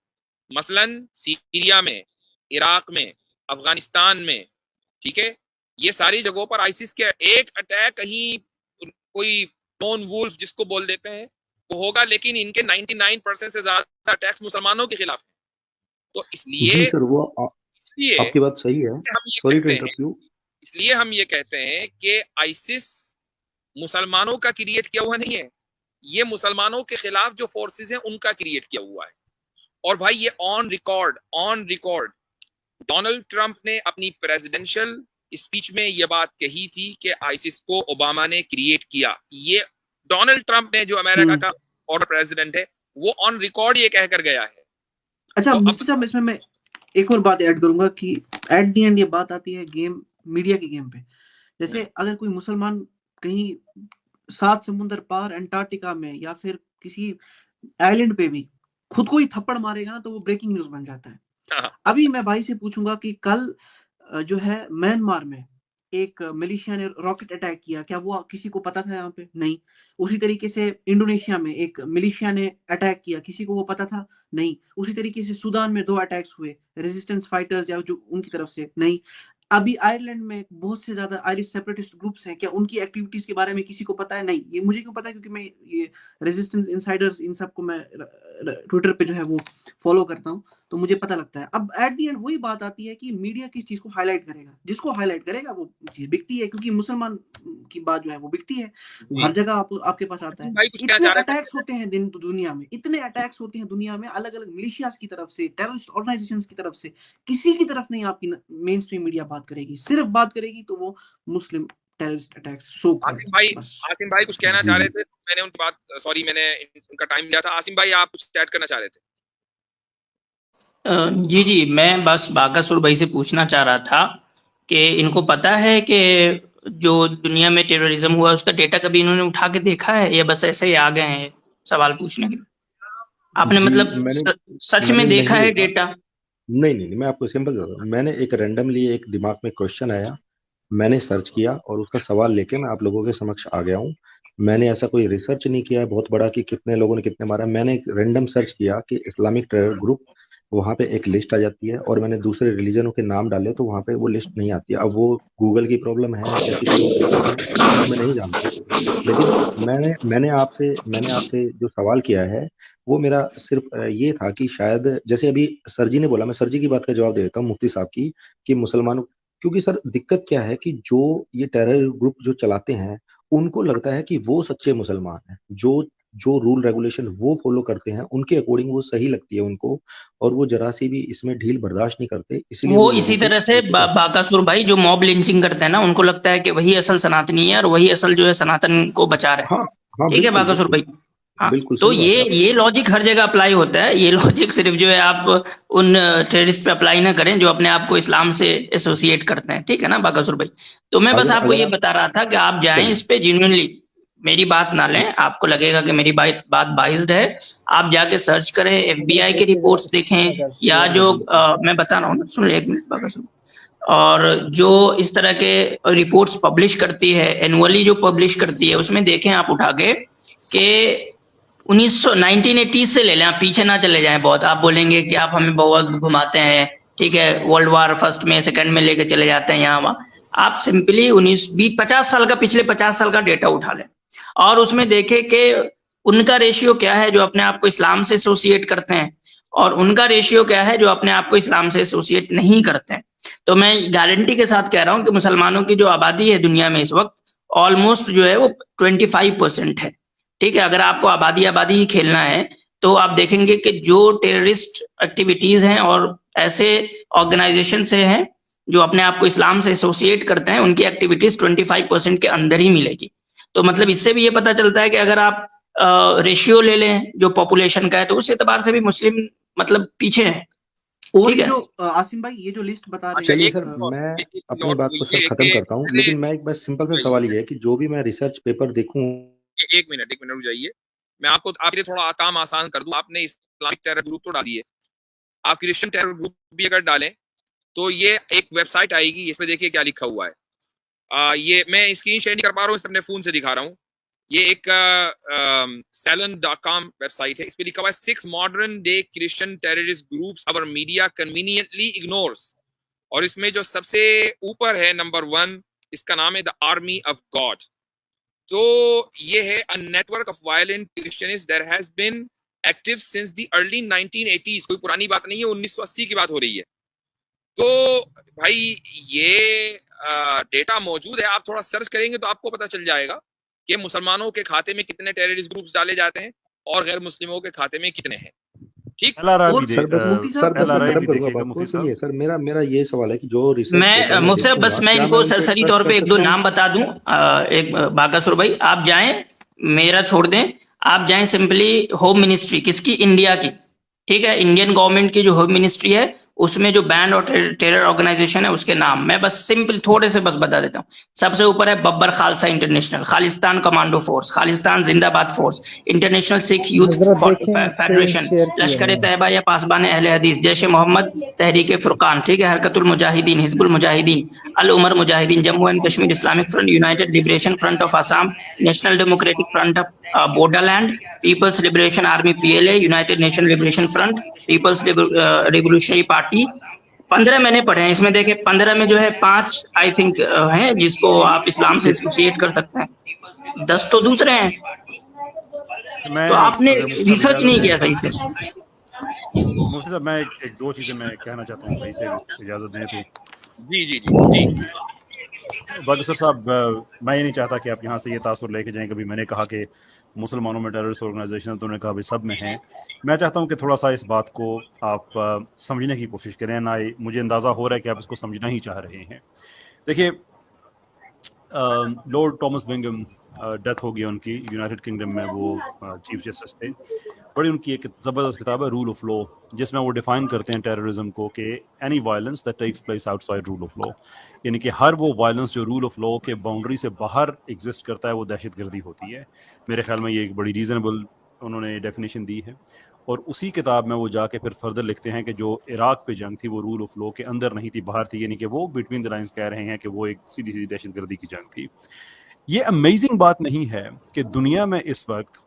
[SPEAKER 3] मसलन सीरिया में, इराक में, अफगानिस्तान में, ठीक है? ये सारी जगहों पर आईसिस के एक अटैक कहीं कोई लॉन वुल्फ जिसको बोल देते हैं वो होगा, लेकिन इनके 99% से ज्यादा अटैक्स मुसलमानों के खिलाफ हैं। तो
[SPEAKER 5] जी
[SPEAKER 3] इसलिए
[SPEAKER 5] सर, वो
[SPEAKER 3] इसलिए
[SPEAKER 5] आपकी बात सही है।
[SPEAKER 3] हम ये
[SPEAKER 5] सॉरी टू
[SPEAKER 3] कहते हैं
[SPEAKER 5] इंटरप्ट यू।
[SPEAKER 3] इसलिए हम ये कहते हैं कि आईसिस मुसलमानों का क्रिएट किया हुआ नहीं है, ये मुसलमानों के खिलाफ जो फोर्सेस हैं उनका क्रिएट किया हुआ है। और भाई ये ऑन रिकॉर्ड डोनाल्ड ट्रंप ने अपनी प्रेसिडेंशियल स्पीच में ये बात कही थी कि आईसिस को ओबामा ने क्रिएट किया। ये डोनाल्ड ट्रंप ने, जो अमेरिका का फॉर्मर प्रेसिडेंट है, वो ऑन रिकॉर्ड ये कहकर गया है।
[SPEAKER 6] अच्छा
[SPEAKER 3] तो
[SPEAKER 6] मुफ्ती साहब, इसमें मैं एक और बात ऐड करूंगा कि एट द एंड ये बात आती है गेम, मीडिया के गेम पे। जैसे अगर कोई मुसलमान कहीं 7 समुंदर पार अंटार्कटिका में या फिर किसी आइलैंड पे भी खुद को ही थप्पड़ मारेगा ना, तो वो ब्रेकिंग न्यूज बन जाता है। अभी मैं भाई से पूछूंगा कि कल जो है म्यांमार में एक मिलिशिया ने रॉकेट अटैक किया, क्या वो किसी को पता था? यहाँ पे नहीं। उसी तरीके से इंडोनेशिया में एक मिलिशिया ने अटैक किया, किसी को वो पता था? नहीं। उसी तरीके से सूडान में 2 अटैक्स हुए, रेजिस्टेंस फाइटर्स या जो उनकी तरफ से, नहीं। अभी आयरलैंड में बहुत से ज्यादा आयरिश सेपरेटिस्ट ग्रुप्स हैं, क्या उनकी एक्टिविटीज के बारे में किसी को पता है? नहीं। ये मुझे क्यों पता है? क्योंकि मैं ये रेजिस्टेंस इनसाइडर्स इन सबको मैं ट्विटर पे जो है वो फॉलो करता हूँ, तो मुझे पता लगता है। अब एट दी एंड वही बात आती है कि मीडिया किस चीज को हाईलाइट करेगा, जिसको हाईलाइट करेगा वो चीज बिकती है, क्योंकि मुसलमान की बात जो है वो बिकती है, हर जगह आपके पास आता है। इतने अटैक्स होते हैं दुनिया में, इतने अटैक्स होते हैं दुनिया में, अलग अलग मिलिशियाज की तरफ से, टेररिस्ट ऑर्गेनाइजेशंस की तरफ से, किसी की तरफ नहीं आपकी मेन स्ट्रीम मीडिया बात करेगी। सिर्फ बात करेगी तो वो मुस्लिम टेररिस्ट अटैक्स। सो
[SPEAKER 3] आसिम भाई कुछ कहना चाह रहे थे, मैंने उनकी बात, सॉरी मैंने उनका टाइम लिया था। आसिम भाई आप कुछ ऐड करना चाह रहे थे?
[SPEAKER 7] जी, मैं बस बाकासुर भाई से पूछना चाह रहा था कि इनको पता है कि जो दुनिया में टेररिज्म हुआ उसका डेटा कभी इन्होंने उठा के देखा है या बस ऐसे ही आ गए हैं सवाल पूछने के लिए? आपने मतलब सच में देखा है डेटा?
[SPEAKER 5] नहीं, मैं आपको सिंपल बता रहा हूँ। मैंने एक रैंडमली एक दिमाग में क्वेश्चन आया मैंने सर्च किया और उसका सवाल लेके मैं आप लोगों के समक्ष आ गया हूँ। मैंने ऐसा कोई रिसर्च नहीं किया है बहुत बड़ा कि कितने लोगों ने कितने मारा। मैंने एक रैंडम सर्च किया कि इस्लामिक टेरर ग्रुप, वहां पे एक लिस्ट आ जाती है, और मैंने दूसरे रिलीजनों के नाम डाले तो वहां पे वो लिस्ट नहीं आती है। अब वो गूगल की प्रॉब्लम है या किसी और की प्रॉब्लम है वो मैं नहीं जानता, लेकिन मैंने आपसे जो सवाल किया है वो मेरा सिर्फ ये था कि शायद जैसे अभी सर जी ने बोला, मैं सर जी की बात का जवाब दे देता हूँ मुफ्ती साहब की, कि मुसलमानों, क्योंकि सर दिक्कत क्या है कि जो ये टेरर ग्रुप जो चलाते हैं उनको लगता है कि वो सच्चे मुसलमान हैं, जो जो रूल रेगुलेशन वो फॉलो करते हैं उनके अकॉर्डिंग वो सही लगती है उनको, और वो जरा सी भी इसमें ढील बर्दाश्त नहीं करते, इसलिए
[SPEAKER 7] वो
[SPEAKER 5] वो लोगों
[SPEAKER 7] इसी
[SPEAKER 5] को
[SPEAKER 7] तरह से
[SPEAKER 5] नीचे करते हैं।
[SPEAKER 7] बाकासुर भाई जो मॉब लिंचिंग करते हैं ना, उनको लगता है कि वही असल सनातनी है और वही असल जो है सनातन को बचा रहे हैं।
[SPEAKER 5] हाँ हाँ,
[SPEAKER 7] ठीक है
[SPEAKER 5] बिल्कुल
[SPEAKER 7] बाकासुर
[SPEAKER 5] बिल्कुल
[SPEAKER 7] भाई। हाँ,
[SPEAKER 5] बिल्कुल
[SPEAKER 7] तो
[SPEAKER 5] सही बात है आपकी।
[SPEAKER 7] ये लॉजिक हर जगह अप्लाई होता है। ये लॉजिक सिर्फ जो है आप उन टेररिस्ट पे अप्लाई ना करें जो अपने आप को इस्लाम से एसोसिएट करते हैं। ठीक है ना बाकासुर भाई। तो मैं बस
[SPEAKER 5] अगर
[SPEAKER 7] आपको
[SPEAKER 5] अगर
[SPEAKER 7] ये
[SPEAKER 5] आप,
[SPEAKER 7] बता रहा था कि आप जाएं
[SPEAKER 5] चलिए,
[SPEAKER 7] इस पे जेन्युइनली, मेरी बात ना लें, आपको लगेगा कि मेरी बात बाइज्ड है, आप जाके सर्च करें, एफबीआई के रिपोर्ट्स देखें, या जो मैं बता रहा हूँ ना, सुन एक मिनट बाकासुर, और जो इस तरह के रिपोर्ट्स पब्लिश करती है, एनुअली जो पब्लिश करती है, उसमें देखें आप उठा के कि 1980 से ले लें, आप पीछे ना चले जाएं बहुत। आप बोलेंगे कि आप हमें बहुत घुमाते हैं, ठीक है, वर्ल्ड वार फर्स्ट में सेकंड में लेके चले जाते हैं यहाँ वहाँ। आप सिंपली 19-20-50 साल का, पिछले 50 साल का डेटा उठा लें और उसमें देखें कि उनका रेशियो क्या है जो अपने आप को इस्लाम से एसोसिएट करते हैं, और उनका रेशियो क्या है जो अपने आप को इस्लाम से एसोसिएट नहीं करते हैं। तो मैं गारंटी के साथ कह रहा हूं कि मुसलमानों की जो आबादी है दुनिया में इस वक्त ऑलमोस्ट जो है वो 25% है। ठीक है, अगर आपको आबादी ही खेलना है तो आप देखेंगे कि जो टेररिस्ट एक्टिविटीज हैं और ऐसे ऑर्गेनाइजेशन से हैं जो अपने आप को इस्लाम से एसोसिएट करते हैं, उनकी एक्टिविटीज 25% के अंदर ही मिलेगी। तो मतलब इससे भी ये पता चलता है कि अगर आप रेशियो ले लें जो पॉपुलेशन का है, तो उस एतबार से भी मुस्लिम मतलब पीछे है।
[SPEAKER 6] और
[SPEAKER 7] ठीक
[SPEAKER 6] ये
[SPEAKER 7] है,
[SPEAKER 6] जो आसिम भाई ये जो लिस्ट बता रहे
[SPEAKER 3] अच्छा,
[SPEAKER 6] हैं
[SPEAKER 5] चलिए
[SPEAKER 3] एक
[SPEAKER 5] सर,
[SPEAKER 3] चीज और,
[SPEAKER 5] मैं
[SPEAKER 3] एक चीज
[SPEAKER 5] अपनी
[SPEAKER 3] और
[SPEAKER 5] बात
[SPEAKER 3] तो
[SPEAKER 5] को सर
[SPEAKER 3] ये है
[SPEAKER 5] खत्म
[SPEAKER 3] कि
[SPEAKER 5] करता हूँ,
[SPEAKER 3] मैंने,
[SPEAKER 5] लेकिन मैं एक बस सिंपल सा सवाल ये है कि जो भी मैं रिसर्च पेपर देखूं।
[SPEAKER 3] एक मिनट रुक जाइए, मैं आपको आपके लिए थोड़ा काम आसान कर दूं। आपने इस्लामिक टेरर ग्रुप तो डाली है, आप क्रिश्चियन टेरर ग्रुप भी अगर डालें तो ये एक वेबसाइट आएगी, इसमें देखिए क्या लिखा हुआ है। ये मैं स्क्रीन शेयर नहीं कर पा रहा हूँ, अपने फोन से दिखा रहा हूँ। ये एक salon.com वेबसाइट है, इस पे लिखा हुआ है 6 modern day Christian terrorist groups our media conveniently ignores, और इसमें जो सबसे ऊपर है नंबर 1, इसका नाम है द आर्मी ऑफ गॉड। तो ये है a network of violent Christianist that has been active since the early 1980s। कोई पुरानी बात नहीं है, 1980 की बात हो रही है। तो भाई ये डेटा मौजूद है, आप थोड़ा सर्च करेंगे तो आपको पता चल जाएगा कि मुसलमानों के खाते में कितने टेररिस्ट ग्रुप्स डाले जाते हैं और गैर मुस्लिमों के खाते में कितने हैं। ठीक,
[SPEAKER 4] LRI
[SPEAKER 6] और
[SPEAKER 4] भी
[SPEAKER 5] सर बस
[SPEAKER 6] मुफ्ती साहब
[SPEAKER 5] सर बस मैं
[SPEAKER 4] LRI
[SPEAKER 5] खत्म
[SPEAKER 4] भी
[SPEAKER 5] करूंगा
[SPEAKER 4] देखिएगा
[SPEAKER 5] बात को।
[SPEAKER 4] मुफ्ती साहब।
[SPEAKER 5] सुनिए सर, मेरा ये सवाल है कि जो रिसर्च पेपर
[SPEAKER 7] मैं
[SPEAKER 5] मैं
[SPEAKER 7] मुझसे बस
[SPEAKER 5] देखूंगा
[SPEAKER 7] मैं
[SPEAKER 5] क्या
[SPEAKER 7] इनको
[SPEAKER 5] मैं उन पे
[SPEAKER 7] सरसरी
[SPEAKER 5] ट्रस्ट
[SPEAKER 7] तौर
[SPEAKER 5] कर
[SPEAKER 7] पे एक दो
[SPEAKER 5] सकता हूँ?
[SPEAKER 7] नाम बता दूं। एक बाकासुर भाई, आप जाएं, मेरा छोड़ दें, आप जाएं सिंपली होम मिनिस्ट्री, किसकी, इंडिया की, ठीक है, इंडियन गवर्नमेंट की जो होम मिनिस्ट्री है, उसमें जो बैंड और टेरर ऑर्गेनाइजेशन है उसके नाम मैं बस सिंपल थोड़े से बस बता देता हूँ। सबसे ऊपर है Babbar Khalsa international, Khalistan commando force, Khalistan जिंदाबाद फोर्स, इंटरनेशनल सिख यूथ
[SPEAKER 1] हजरत देखें स्क्रीन
[SPEAKER 7] फेडरेशन,
[SPEAKER 1] शेयर किया
[SPEAKER 7] लश्कर
[SPEAKER 1] हुआ है।
[SPEAKER 7] तैयबा या पासबान अहले हदीस, जैश मोहम्मद, तहरीक फुरकान, ठीक है, Harkatul Mujahideen, Hizbul Mujahideen, Al Umar Mujahideen, Jammu and Kashmir Islamic Front, United Liberation Front of Assam, National Democratic Front of Bodoland, People's Liberation Army PLA, United Nation Liberation Front, People's Revolutionary Party. 15 मैंने पढ़े हैं, इसमें देखे 15 में जो है 5 आई थिंक हैं जिसको आप इस्लाम से एसोसिएट कर सकते हैं, 10 तो दूसरे हैं।
[SPEAKER 4] मैं
[SPEAKER 7] तो आपने
[SPEAKER 4] अगर मुफ्ती साहब
[SPEAKER 7] रिसर्च नहीं
[SPEAKER 4] इजाजत
[SPEAKER 7] किया
[SPEAKER 4] दें,
[SPEAKER 7] सही से।
[SPEAKER 4] मुफ्ती साहब मैं एक दो चीजें मैं कहना चाहता हूँ भाई से, इजाजत दें तो।
[SPEAKER 3] जी जी जी जी।
[SPEAKER 4] बागसर साहब, मैं ये नहीं चाहता कि आप यहाँ से ये तासुर लेके जाएं कभी मैंने कहा कि मुसलमानों में टेररिस्ट ऑर्गेनाइजेशन, तो उन्होंने कहा भाई सब में हैं। मैं चाहता हूँ कि थोड़ा सा इस बात को आप समझने की कोशिश करें ना। मुझे अंदाज़ा हो रहा है कि आप इसको समझना ही चाह रहे हैं। देखिए, लॉर्ड टॉमस बिंगम डेथ हो गई उनकी, यूनाइटेड किंगडम में वो चीफ जस्टिस थे। बड़ी उनकी एक ज़बरदस्त किताब है रूल ऑफ लॉ, जिसमें वो डिफाइन करते हैं टेररिज्म को कि any violence that takes place outside rule of law, यानी कि हर वो वायलेंस जो रूल ऑफ लॉ के बाउंड्री से बाहर एग्जिस्ट करता है वो दहशतगर्दी होती है। मेरे ख्याल में ये एक बड़ी रीज़नेबल उन्होंने डेफिनेशन दी है। और उसी किताब में वो जाके फिर फर्दर लिखते हैं कि जो इराक पे जंग थी वो रूल ऑफ लॉ के अंदर नहीं थी, बाहर थी, यानी कि वो बिटवीन द लाइंस कह रहे हैं कि वो एक सीधी सीधी दहशतगर्दी की जंग थी। ये अमेजिंग बात नहीं है कि दुनिया में इस वक्त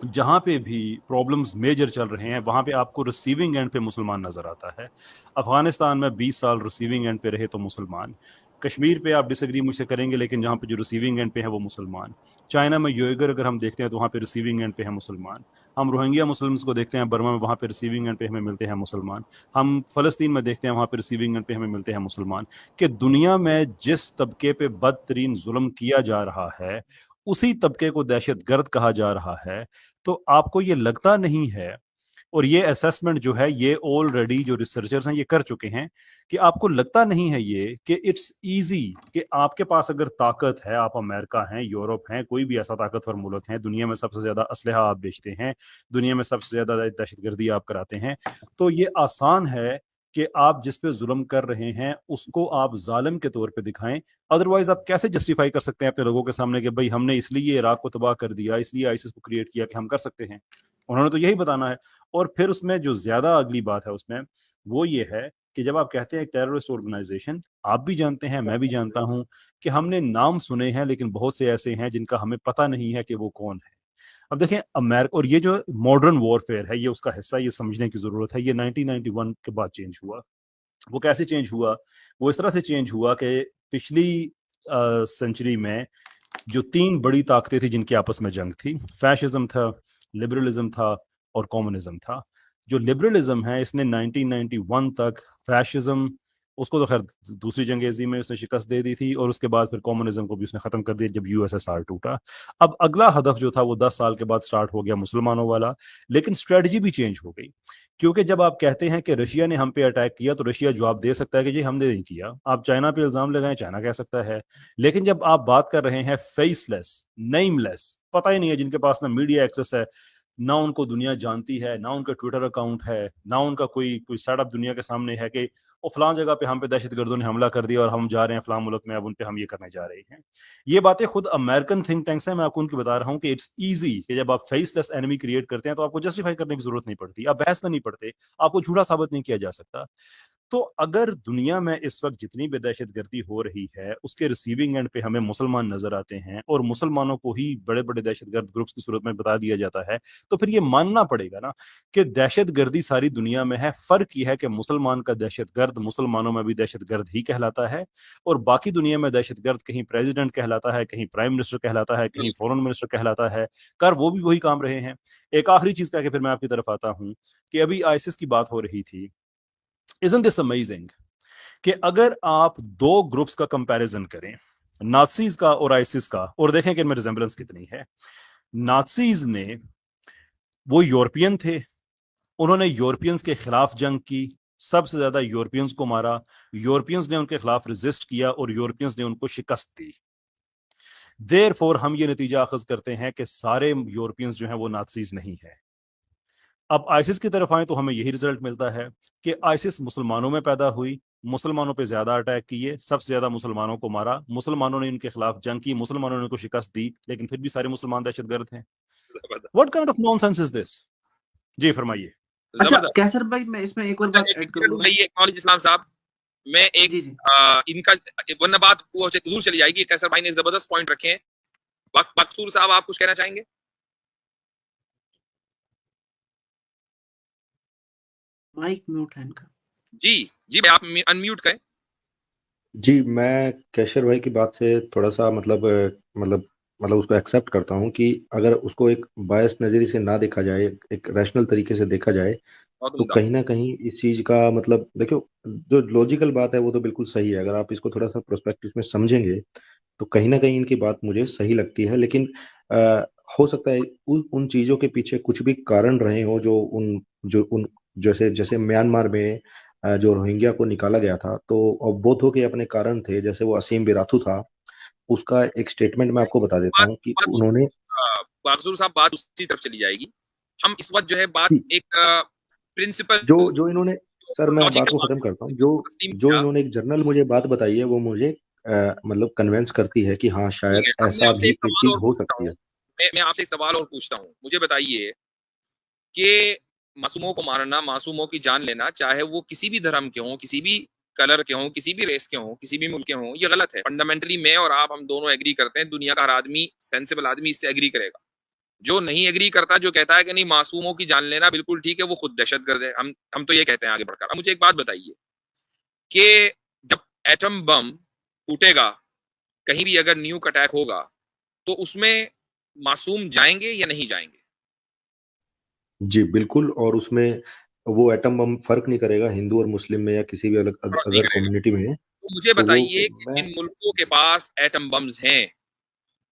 [SPEAKER 4] जहाँ पे भी प्रॉब्लम्स मेजर चल रहे हैं वहाँ पे आपको रिसीविंग एंड पे मुसलमान नज़र आता है। अफगानिस्तान में 20 साल रिसीविंग एंड पे रहे तो मुसलमान, कश्मीर पे आप डिसएग्री मुझसे करेंगे लेकिन जहाँ पे जो रिसीविंग एंड पे है वो मुसलमान, चाइना में योइगर अगर हम देखते हैं तो वहाँ पे रिसीविंग एंड पे है मुसलमान, हम रोहिंग्या मुस्लिम्स को देखते हैं बर्मा में, वहाँ पे रिसीविंग एंड पे हमें मिलते हैं मुसलमान, हम फ़लस्तीन में देखते हैं वहाँ पे रिसीविंग एंड पे हमें मिलते हैं मुसलमान। कि दुनिया में जिस तबके पे बदतरीन जुल्म किया जा रहा है उसी तबके को दहशतगर्द कहा जा रहा है। तो आपको ये लगता नहीं है, और ये असेसमेंट जो है ये ऑलरेडी जो रिसर्चर्स हैं ये कर चुके हैं, कि आपको लगता नहीं है ये कि इट्स इजी कि आपके पास अगर ताकत है, आप अमेरिका हैं, यूरोप हैं, कोई भी ऐसा ताकतवर मुल्क है, दुनिया में सबसे ज्यादा असलहा आप बेचते हैं, दुनिया में सबसे ज्यादा दहशतगर्दी आप कराते हैं, तो ये आसान है कि आप जिस पे जुल्म कर रहे हैं उसको आप जालिम के तौर पे दिखाएं। अदरवाइज आप कैसे जस्टिफाई कर सकते हैं अपने लोगों के सामने कि भाई हमने इसलिए इराक को तबाह कर दिया, इसलिए आईसिस को क्रिएट किया कि हम कर सकते हैं? उन्होंने तो यही बताना है। और फिर उसमें जो ज्यादा अगली बात है उसमें वो ये है कि जब आप कहते हैं टेररिस्ट ऑर्गेनाइजेशन, आप भी जानते हैं, मैं भी जानता हूं कि हमने नाम सुने हैं लेकिन बहुत से ऐसे हैं जिनका हमें पता नहीं है कि वो कौन है। अब देखें अमेरिका, और ये जो मॉडर्न वॉरफेयर है ये उसका हिस्सा, ये समझने की जरूरत है। ये 1991 के बाद चेंज हुआ। वो कैसे चेंज हुआ? वो इस तरह से चेंज हुआ कि पिछली सेंचुरी में जो 3 बड़ी ताकतें थी जिनकी आपस में जंग थी, फैशिज्म था, लिबरलिज्म था और कम्युनिज्म था। जो लिबरलिज्म है इसने 1991 तक, फैशिज्म उसको तो खैर दूसरी जंग अज़ीम में उसने शिकस्त दे दी थी, और उसके बाद फिर कम्युनिज्म को भी उसने खत्म कर दिया जब यूएसएसआर टूटा। अब अगला हदफ जो था वो 10 साल के बाद स्टार्ट हो गया मुसलमानों वाला, लेकिन स्ट्रेटजी भी चेंज हो गई। क्योंकि जब आप कहते हैं कि रशिया ने हम पे अटैक किया तो रशिया जवाब दे सकता है कि जी हमने नहीं किया। आप चाइना पे इल्जाम लगाएं, चाइना कह सकता है। लेकिन जब आप बात कर रहे हैं फेसलेस, नेमलेस, पता ही नहीं है, जिनके पास ना मीडिया एक्सेस है, ना उनको दुनिया जानती है, ना उनका ट्विटर अकाउंट है, ना उनका कोई सेटअप दुनिया के सामने है कि वो फलां जगह पे हम पे दहशतगर्दों ने हमला कर दिया और हम जा रहे हैं फलां मुल्क में, अब उन पे हम ये करने जा रहे हैं। ये बातें खुद अमेरिकन थिंक टैंक्स हैं, मैं आपको उनकी बता रहा हूं कि इट्स इजी कि जब आप फेसलेस एनिमी क्रिएट करते हैं तो आपको जस्टिफाई करने की जरूरत नहीं पड़ती, आप बहस में नहीं पड़ते, आपको झूठा साबित नहीं किया जा सकता। तो अगर दुनिया में इस वक्त जितनी भी दहशतगर्दी हो रही है उसके रिसीविंग एंड पे हमें मुसलमान नजर आते हैं और मुसलमानों को ही बड़े बड़े दहशतगर्द ग्रुप्स की सूरत में बता दिया जाता है, तो फिर ये मानना पड़ेगा ना कि दहशतगर्दी सारी दुनिया में है। फर्क यह है कि मुसलमान का दहशतगर्द मुसलमानों में भी दहशतगर्द ही कहलाता है, और बाकी दुनिया में दहशतगर्द कहीं प्रेसिडेंट कहलाता है, कहीं प्राइम मिनिस्टर कहलाता है, कहीं फॉरेन मिनिस्टर कहलाता है। कर वो भी वही काम रहे हैं। एक आखिरी चीज कह के फिर मैं आपकी तरफ आता हूं कि अभी आईसिस की बात हो रही थी। Isn't this amazing कि अगर आप 2 ग्रुप्स का कंपैरिजन करें, नाज़ीज का और आईसिस का, और देखें कि इनमें रिजेंबलेंस कितनी है। नाज़ीज ने, वो यूरोपियन थे, उन्होंने यूरोपियंस के खिलाफ जंग की, सबसे ज्यादा यूरोपियंस को मारा, यूरोपियंस ने उनके खिलाफ रेजिस्ट किया और यूरोपियंस ने उनको शिकस्त दी। देयरफॉर हम ये नतीजा अखज करते हैं कि सारे यूरोपियंस जो हैं वो नाज़ीज नहीं है। अब आईसिस की तरफ आए तो हमें यही रिजल्ट मिलता है कि आईसिस मुसलमानों में पैदा हुई, मुसलमानोन पे ज्यादा अटैक किए, सबसे ज्यादा मुसलमानों को मारा, मुसलमानों ने इनके खिलाफ जंग की, मुसलमानों ने उनको शिकस्त दी, लेकिन फिर भी सारे मुसलमान दहशतगर्द हैं। What kind of nonsense is this? जी फरमाइए।
[SPEAKER 6] अच्छा कैसर भाई, मैं इसमें एक और बात ऐड करूंगा।
[SPEAKER 3] भाई एक्नॉलेज इस्लाम साहब, मैं एक
[SPEAKER 6] जी जी
[SPEAKER 3] इनका वरना बात वो दूर चली जाएगी। कैसर भाई ने जबरदस्त पॉइंट रखे हैं। मकसूर साहब आप कुछ कहना चाहेंगे?
[SPEAKER 6] माइक म्यूट है इनका।
[SPEAKER 3] जी जी भाई, आप अनम्यूट करें।
[SPEAKER 5] जी, मैं कैशर भाई की बात से थोड़ा सा मतलब उसको एक्सेप्ट करता हूँ कि अगर उसको एक बायस नजरिए से ना देखा जाए, एक रैशनल तरीके से देखा जाए, तो कहीं ना कहीं इस चीज का मतलब देखो, जो लॉजिकल बात है वो तो बिल्कुल सही है। अगर आप इसको थोड़ा सा प्रोस्पेक्टिव में समझेंगे तो कहीं ना कहीं इनकी बात मुझे सही लगती है। लेकिन हो सकता है उन चीजों के पीछे कुछ भी कारण रहे हो जो उन जैसे जैसे म्यांमार में जो रोहिंग्या को निकाला गया था, तो बौद्धों के अपने कारण थे। जैसे वो असीम बिराथू था, उसका एक स्टेटमेंट मैं आपको बता देता हूँ कि उन्होंने,
[SPEAKER 3] मकसूर साहब बात उसी तरफ चली जाएगी। हम इस वक्त जो है बात एक प्रिंसिपल
[SPEAKER 5] जो इन्होंने, सर मैं बात को खत्म करता हूँ। जो इन्होंने एक जर्नल मुझे बात बताई है वो मुझे मतलब कन्वेंस करती है कि हाँ शायद ऐसा भी एक चीज हो सकती है।
[SPEAKER 3] मैं आपसे एक सवाल और पूछता हूँ, मुझे बताइए कि मासूमों को मारना, मासूमों की जान लेना, चाहे वो किसी भी धर्म के हों, किसी भी कलर के हों, किसी भी रेस के हों, किसी भी मुल्क के हों, ये गलत है। फंडामेंटली मैं और आप, हम दोनों एग्री करते हैं, दुनिया का हर आदमी, सेंसिबल आदमी इससे एग्री करेगा। जो नहीं एग्री करता, जो कहता है कि नहीं मासूमों की जान लेना बिल्कुल ठीक है, वो खुद दहशतगर्द है। हम तो ये कहते हैं आगे बढ़कर। अब मुझे एक बात बताइए कि जब एटम बम फूटेगा, कहीं भी अगर न्यूक अटैक होगा, तो उसमें मासूम जाएंगे या नहीं जाएंगे?
[SPEAKER 5] जी बिल्कुल। और उसमें वो एटम बम फर्क नहीं करेगा हिंदू और मुस्लिम में या किसी भी अलग
[SPEAKER 3] फर्क नहीं
[SPEAKER 5] अदर
[SPEAKER 3] करेगा।
[SPEAKER 5] कम्युनिटी में।
[SPEAKER 3] तो मुझे
[SPEAKER 5] तो वो
[SPEAKER 3] बताइए कि
[SPEAKER 5] मैं
[SPEAKER 3] जिन मुल्कों के पास एटम बम्स हैं,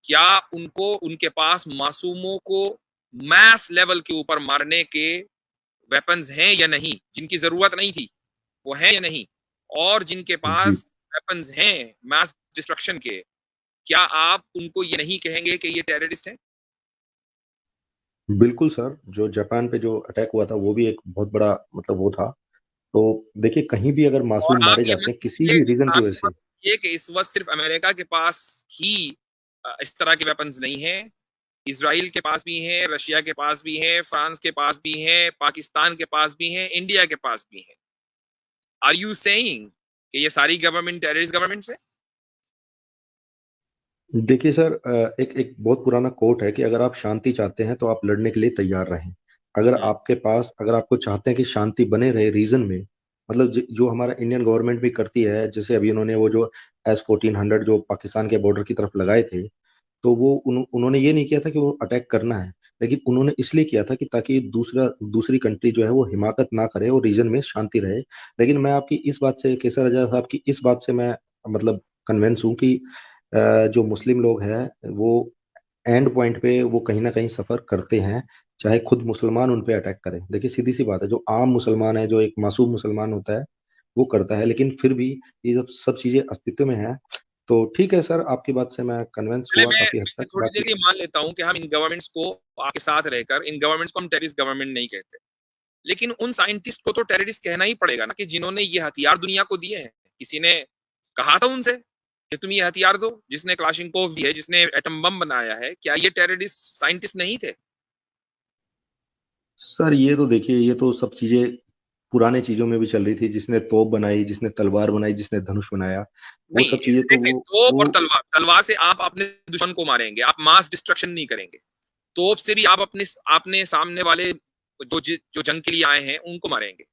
[SPEAKER 3] क्या उनको, उनके पास मासूमों को मैस लेवल के ऊपर मारने के वेपन्स हैं या नहीं? जिनकी जरूरत नहीं थी वो हैं या नहीं? और जिनके
[SPEAKER 5] जी
[SPEAKER 3] पास वेपन्स हैं मैस डिस्ट्रक्शन के, क्या आप उनको ये नहीं कहेंगे कि ये टेररिस्ट हैं?
[SPEAKER 5] बिल्कुल सर, जो जापान पे जो अटैक हुआ था वो भी एक बहुत बड़ा मतलब वो था। तो देखिए कहीं भी अगर
[SPEAKER 3] और
[SPEAKER 5] मासूम
[SPEAKER 3] आप
[SPEAKER 5] मारे
[SPEAKER 3] ये
[SPEAKER 5] जाते
[SPEAKER 3] मत
[SPEAKER 5] हैं किसी
[SPEAKER 3] कीजिए,
[SPEAKER 5] भी रीजन की
[SPEAKER 3] आप
[SPEAKER 5] वजह
[SPEAKER 3] ये
[SPEAKER 5] से।
[SPEAKER 3] मत कीजिए कि इस वक्त सिर्फ अमेरिका के पास ही इस तरह के वेपन्स नहीं है। इजराइल के पास भी हैं, रशिया के पास भी हैं, फ्रांस के पास भी हैं, पाकिस्तान के पास भी हैं, इंडिया के पास भी हैं। आर यू सेइंग कि ये सारी गवर्नमेंट टेररिस्ट गवर्नमेंट्स है?
[SPEAKER 5] देखिए सर, एक एक बहुत पुराना कोट है कि अगर आप शांति चाहते हैं तो आप लड़ने के लिए तैयार रहें। अगर आपके पास, अगर आपको चाहते हैं कि शांति बने रहे रीजन में, मतलब जो हमारा इंडियन गवर्नमेंट भी करती है, जैसे अभी उन्होंने वो जो S-1400 जो पाकिस्तान के बॉर्डर की तरफ लगाए थे, तो वो उन्होंने ये नहीं किया था कि वो अटैक करना है, लेकिन उन्होंने इसलिए किया था कि ताकि दूसरी कंट्री जो है वो हिमाकत ना करे और रीजन में शांति रहे। लेकिन मैं आपकी इस बात से, केसर रजा साहब की इस बात से मैं मतलब कन्विंस हूँ कि जो मुस्लिम लोग हैं वो एंड पॉइंट पे वो कहीं ना कहीं सफर करते हैं, चाहे खुद मुसलमान उन पे अटैक करें। देखिए सीधी सी बात है, जो आम मुसलमान है, जो एक मासूम मुसलमान होता है वो करता है, लेकिन फिर भी ये जब सब चीजें अस्तित्व में है तो ठीक है सर, आपकी बात से मैं कन्विंस
[SPEAKER 3] पहले
[SPEAKER 5] हुआ काफी हद
[SPEAKER 3] मैं
[SPEAKER 5] तक।
[SPEAKER 3] थोड़ी देर
[SPEAKER 5] बाकी
[SPEAKER 3] के लिए मान लेता हूं कि हम इन गवर्नमेंट्स को आपके साथ रहकर, इन गवर्नमेंट्स को हम टेररिस्ट गवर्नमेंट नहीं कहते, लेकिन उन साइंटिस्ट को तो टेररिस्ट कहना ही पड़ेगा ना, कि जिन्होंने ये हथियार दुनिया को दिए हैं। किसी ने कहा था उनसे कि तुम ये हथियार दो? जिसने क्लाशिनकोव दी है, जिसने एटम बम बनाया है, क्या ये टेररिस्ट साइंटिस्ट नहीं थे?
[SPEAKER 5] सर ये तो देखिए, ये तो सब चीजें पुराने चीजों में भी चल रही थी, जिसने तोप बनाई, जिसने तलवार बनाई, जिसने धनुष बनाया, वो
[SPEAKER 3] नहीं,
[SPEAKER 5] सब चीजें तो
[SPEAKER 3] देखें,
[SPEAKER 5] वो
[SPEAKER 3] तोप और
[SPEAKER 5] वो
[SPEAKER 3] तलवार, तलवार से आप अपने दुश्मन को मारेंगे, आप मास डिस्ट्रक्शन नहीं करेंगे। तोप से भी आप अपने सामने वाले जो जंग के लिए आए हैं उनको मारेंगे।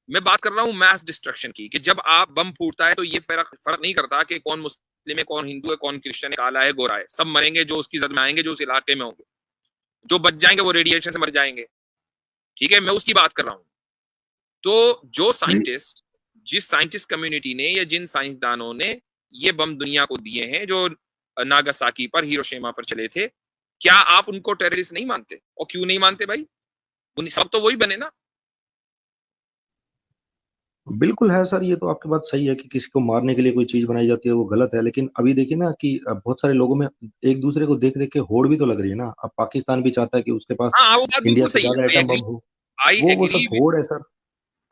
[SPEAKER 3] मैं बात कर रहा हूँ मैस डिस्ट्रक्शन की, कि जब आप बम फूटता है तो ये फर्क नहीं करता कि कौन मुस्लिम है, कौन हिंदू है, कौन क्रिश्चियन है, काला है, गोरा है, सब मरेंगे जो उसकी जद में आएंगे, जो उस इलाके में होंगे। जो बच जाएंगे वो रेडिएशन से मर जाएंगे। ठीक है, मैं उसकी बात कर रहा हूँ। तो जो साइंटिस्ट, जिस साइंटिस्ट कम्युनिटी ने या जिन साइंसदानों ने ये बम दुनिया को दिए हैं, जो नागासाकी पर, हिरोशिमा पर चले थे, क्या आप उनको टेररिस्ट नहीं मानते? और क्यों नहीं मानते भाई? सब तो वही बने ना।
[SPEAKER 5] बिल्कुल है सर, ये तो आपकी बात सही है कि किसी को मारने के लिए कोई चीज बनाई जाती है वो गलत है, लेकिन अभी देखिए ना कि बहुत सारे लोगों में एक दूसरे को देख देख के होड़ भी तो लग रही है ना। अब पाकिस्तान भी चाहता है कि उसके पास
[SPEAKER 3] हाँ, वो बात
[SPEAKER 5] इंडिया
[SPEAKER 3] बिल्कुल
[SPEAKER 5] से
[SPEAKER 3] सही
[SPEAKER 5] ज्यादा
[SPEAKER 3] है।
[SPEAKER 5] एटम बम हो।
[SPEAKER 3] आई
[SPEAKER 5] वो
[SPEAKER 3] एग्री
[SPEAKER 5] सब होड़ है सर।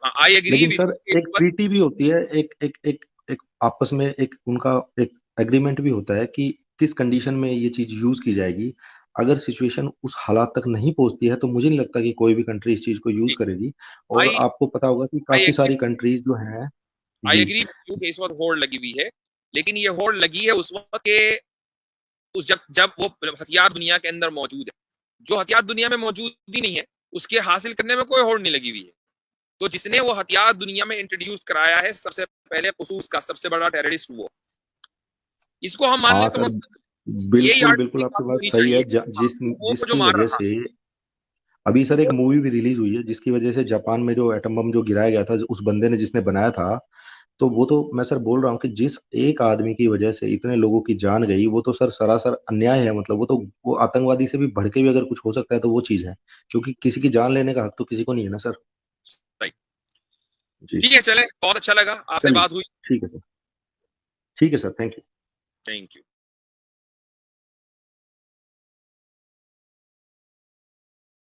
[SPEAKER 3] आई एग्री
[SPEAKER 5] लेकिन
[SPEAKER 3] विद
[SPEAKER 5] सर
[SPEAKER 3] यू।
[SPEAKER 5] एक ट्रीटी भी होती है, एक आपस में एक उनका एक एग्रीमेंट भी होता है कि किस कंडीशन में ये चीज यूज की जाएगी। अगर सिचुएशन उस हालात तक नहीं पहुंचती है तो मुझे नहीं लगता कि कोई भी कंट्री इस चीज को यूज करेगी। और
[SPEAKER 3] आई
[SPEAKER 5] आपको पता होगा कि
[SPEAKER 3] आई
[SPEAKER 5] काफी
[SPEAKER 3] एग्री
[SPEAKER 5] सारी कंट्रीज जो हैं।
[SPEAKER 3] आई
[SPEAKER 5] जी
[SPEAKER 3] एग्री विद यू कि इस वक्त होड़ लगी हुई है, लेकिन ये होड़ लगी है उस वक्त के, उस जब वो हथियार दुनिया के अंदर मौजूद है। जो हथियार दुनिया में मौजूद ही नहीं है, उसके हासिल करने में कोई होड़ नहीं लगी हुई है। तो जिसने वो हथियार दुनिया में इंट्रोड्यूस कराया है सबसे पहले, खसूस का सबसे बड़ा टेररिस्ट वो, इसको हम मान
[SPEAKER 5] हाँ
[SPEAKER 3] ले तो
[SPEAKER 5] सर,
[SPEAKER 3] यही
[SPEAKER 5] बिल्कुल बिल्कुल
[SPEAKER 3] आर्टिकल
[SPEAKER 5] आपकी बात
[SPEAKER 3] होनी
[SPEAKER 5] सही है।
[SPEAKER 3] चाहिए। वो को जो
[SPEAKER 5] जिसकी
[SPEAKER 3] मार
[SPEAKER 5] वजह
[SPEAKER 3] रहा,
[SPEAKER 5] से अभी सर एक
[SPEAKER 3] वो
[SPEAKER 5] मूवी भी रिलीज हुई है जिसकी वजह से जापान में जो एटम बम जो गिराया गया था, उस बंदे ने जिसने बनाया था, तो वो तो मैं सर बोल रहा हूँ कि जिस एक आदमी की वजह से इतने लोगों की जान गई, वो तो सर सरासर अन्याय है। मतलब वो आतंकवादी से भी बढ़ के भी अगर कुछ हो सकता है तो वो चीज है, क्योंकि किसी की जान लेने का हक तो किसी को नहीं है ना सर।
[SPEAKER 3] सही।
[SPEAKER 5] जी
[SPEAKER 3] ठीक है, चले, बहुत अच्छा लगा आपसे
[SPEAKER 5] चलिए,
[SPEAKER 3] बात हुई।
[SPEAKER 5] ठीक है सर, ठीक है sir, thank you.
[SPEAKER 3] Thank you.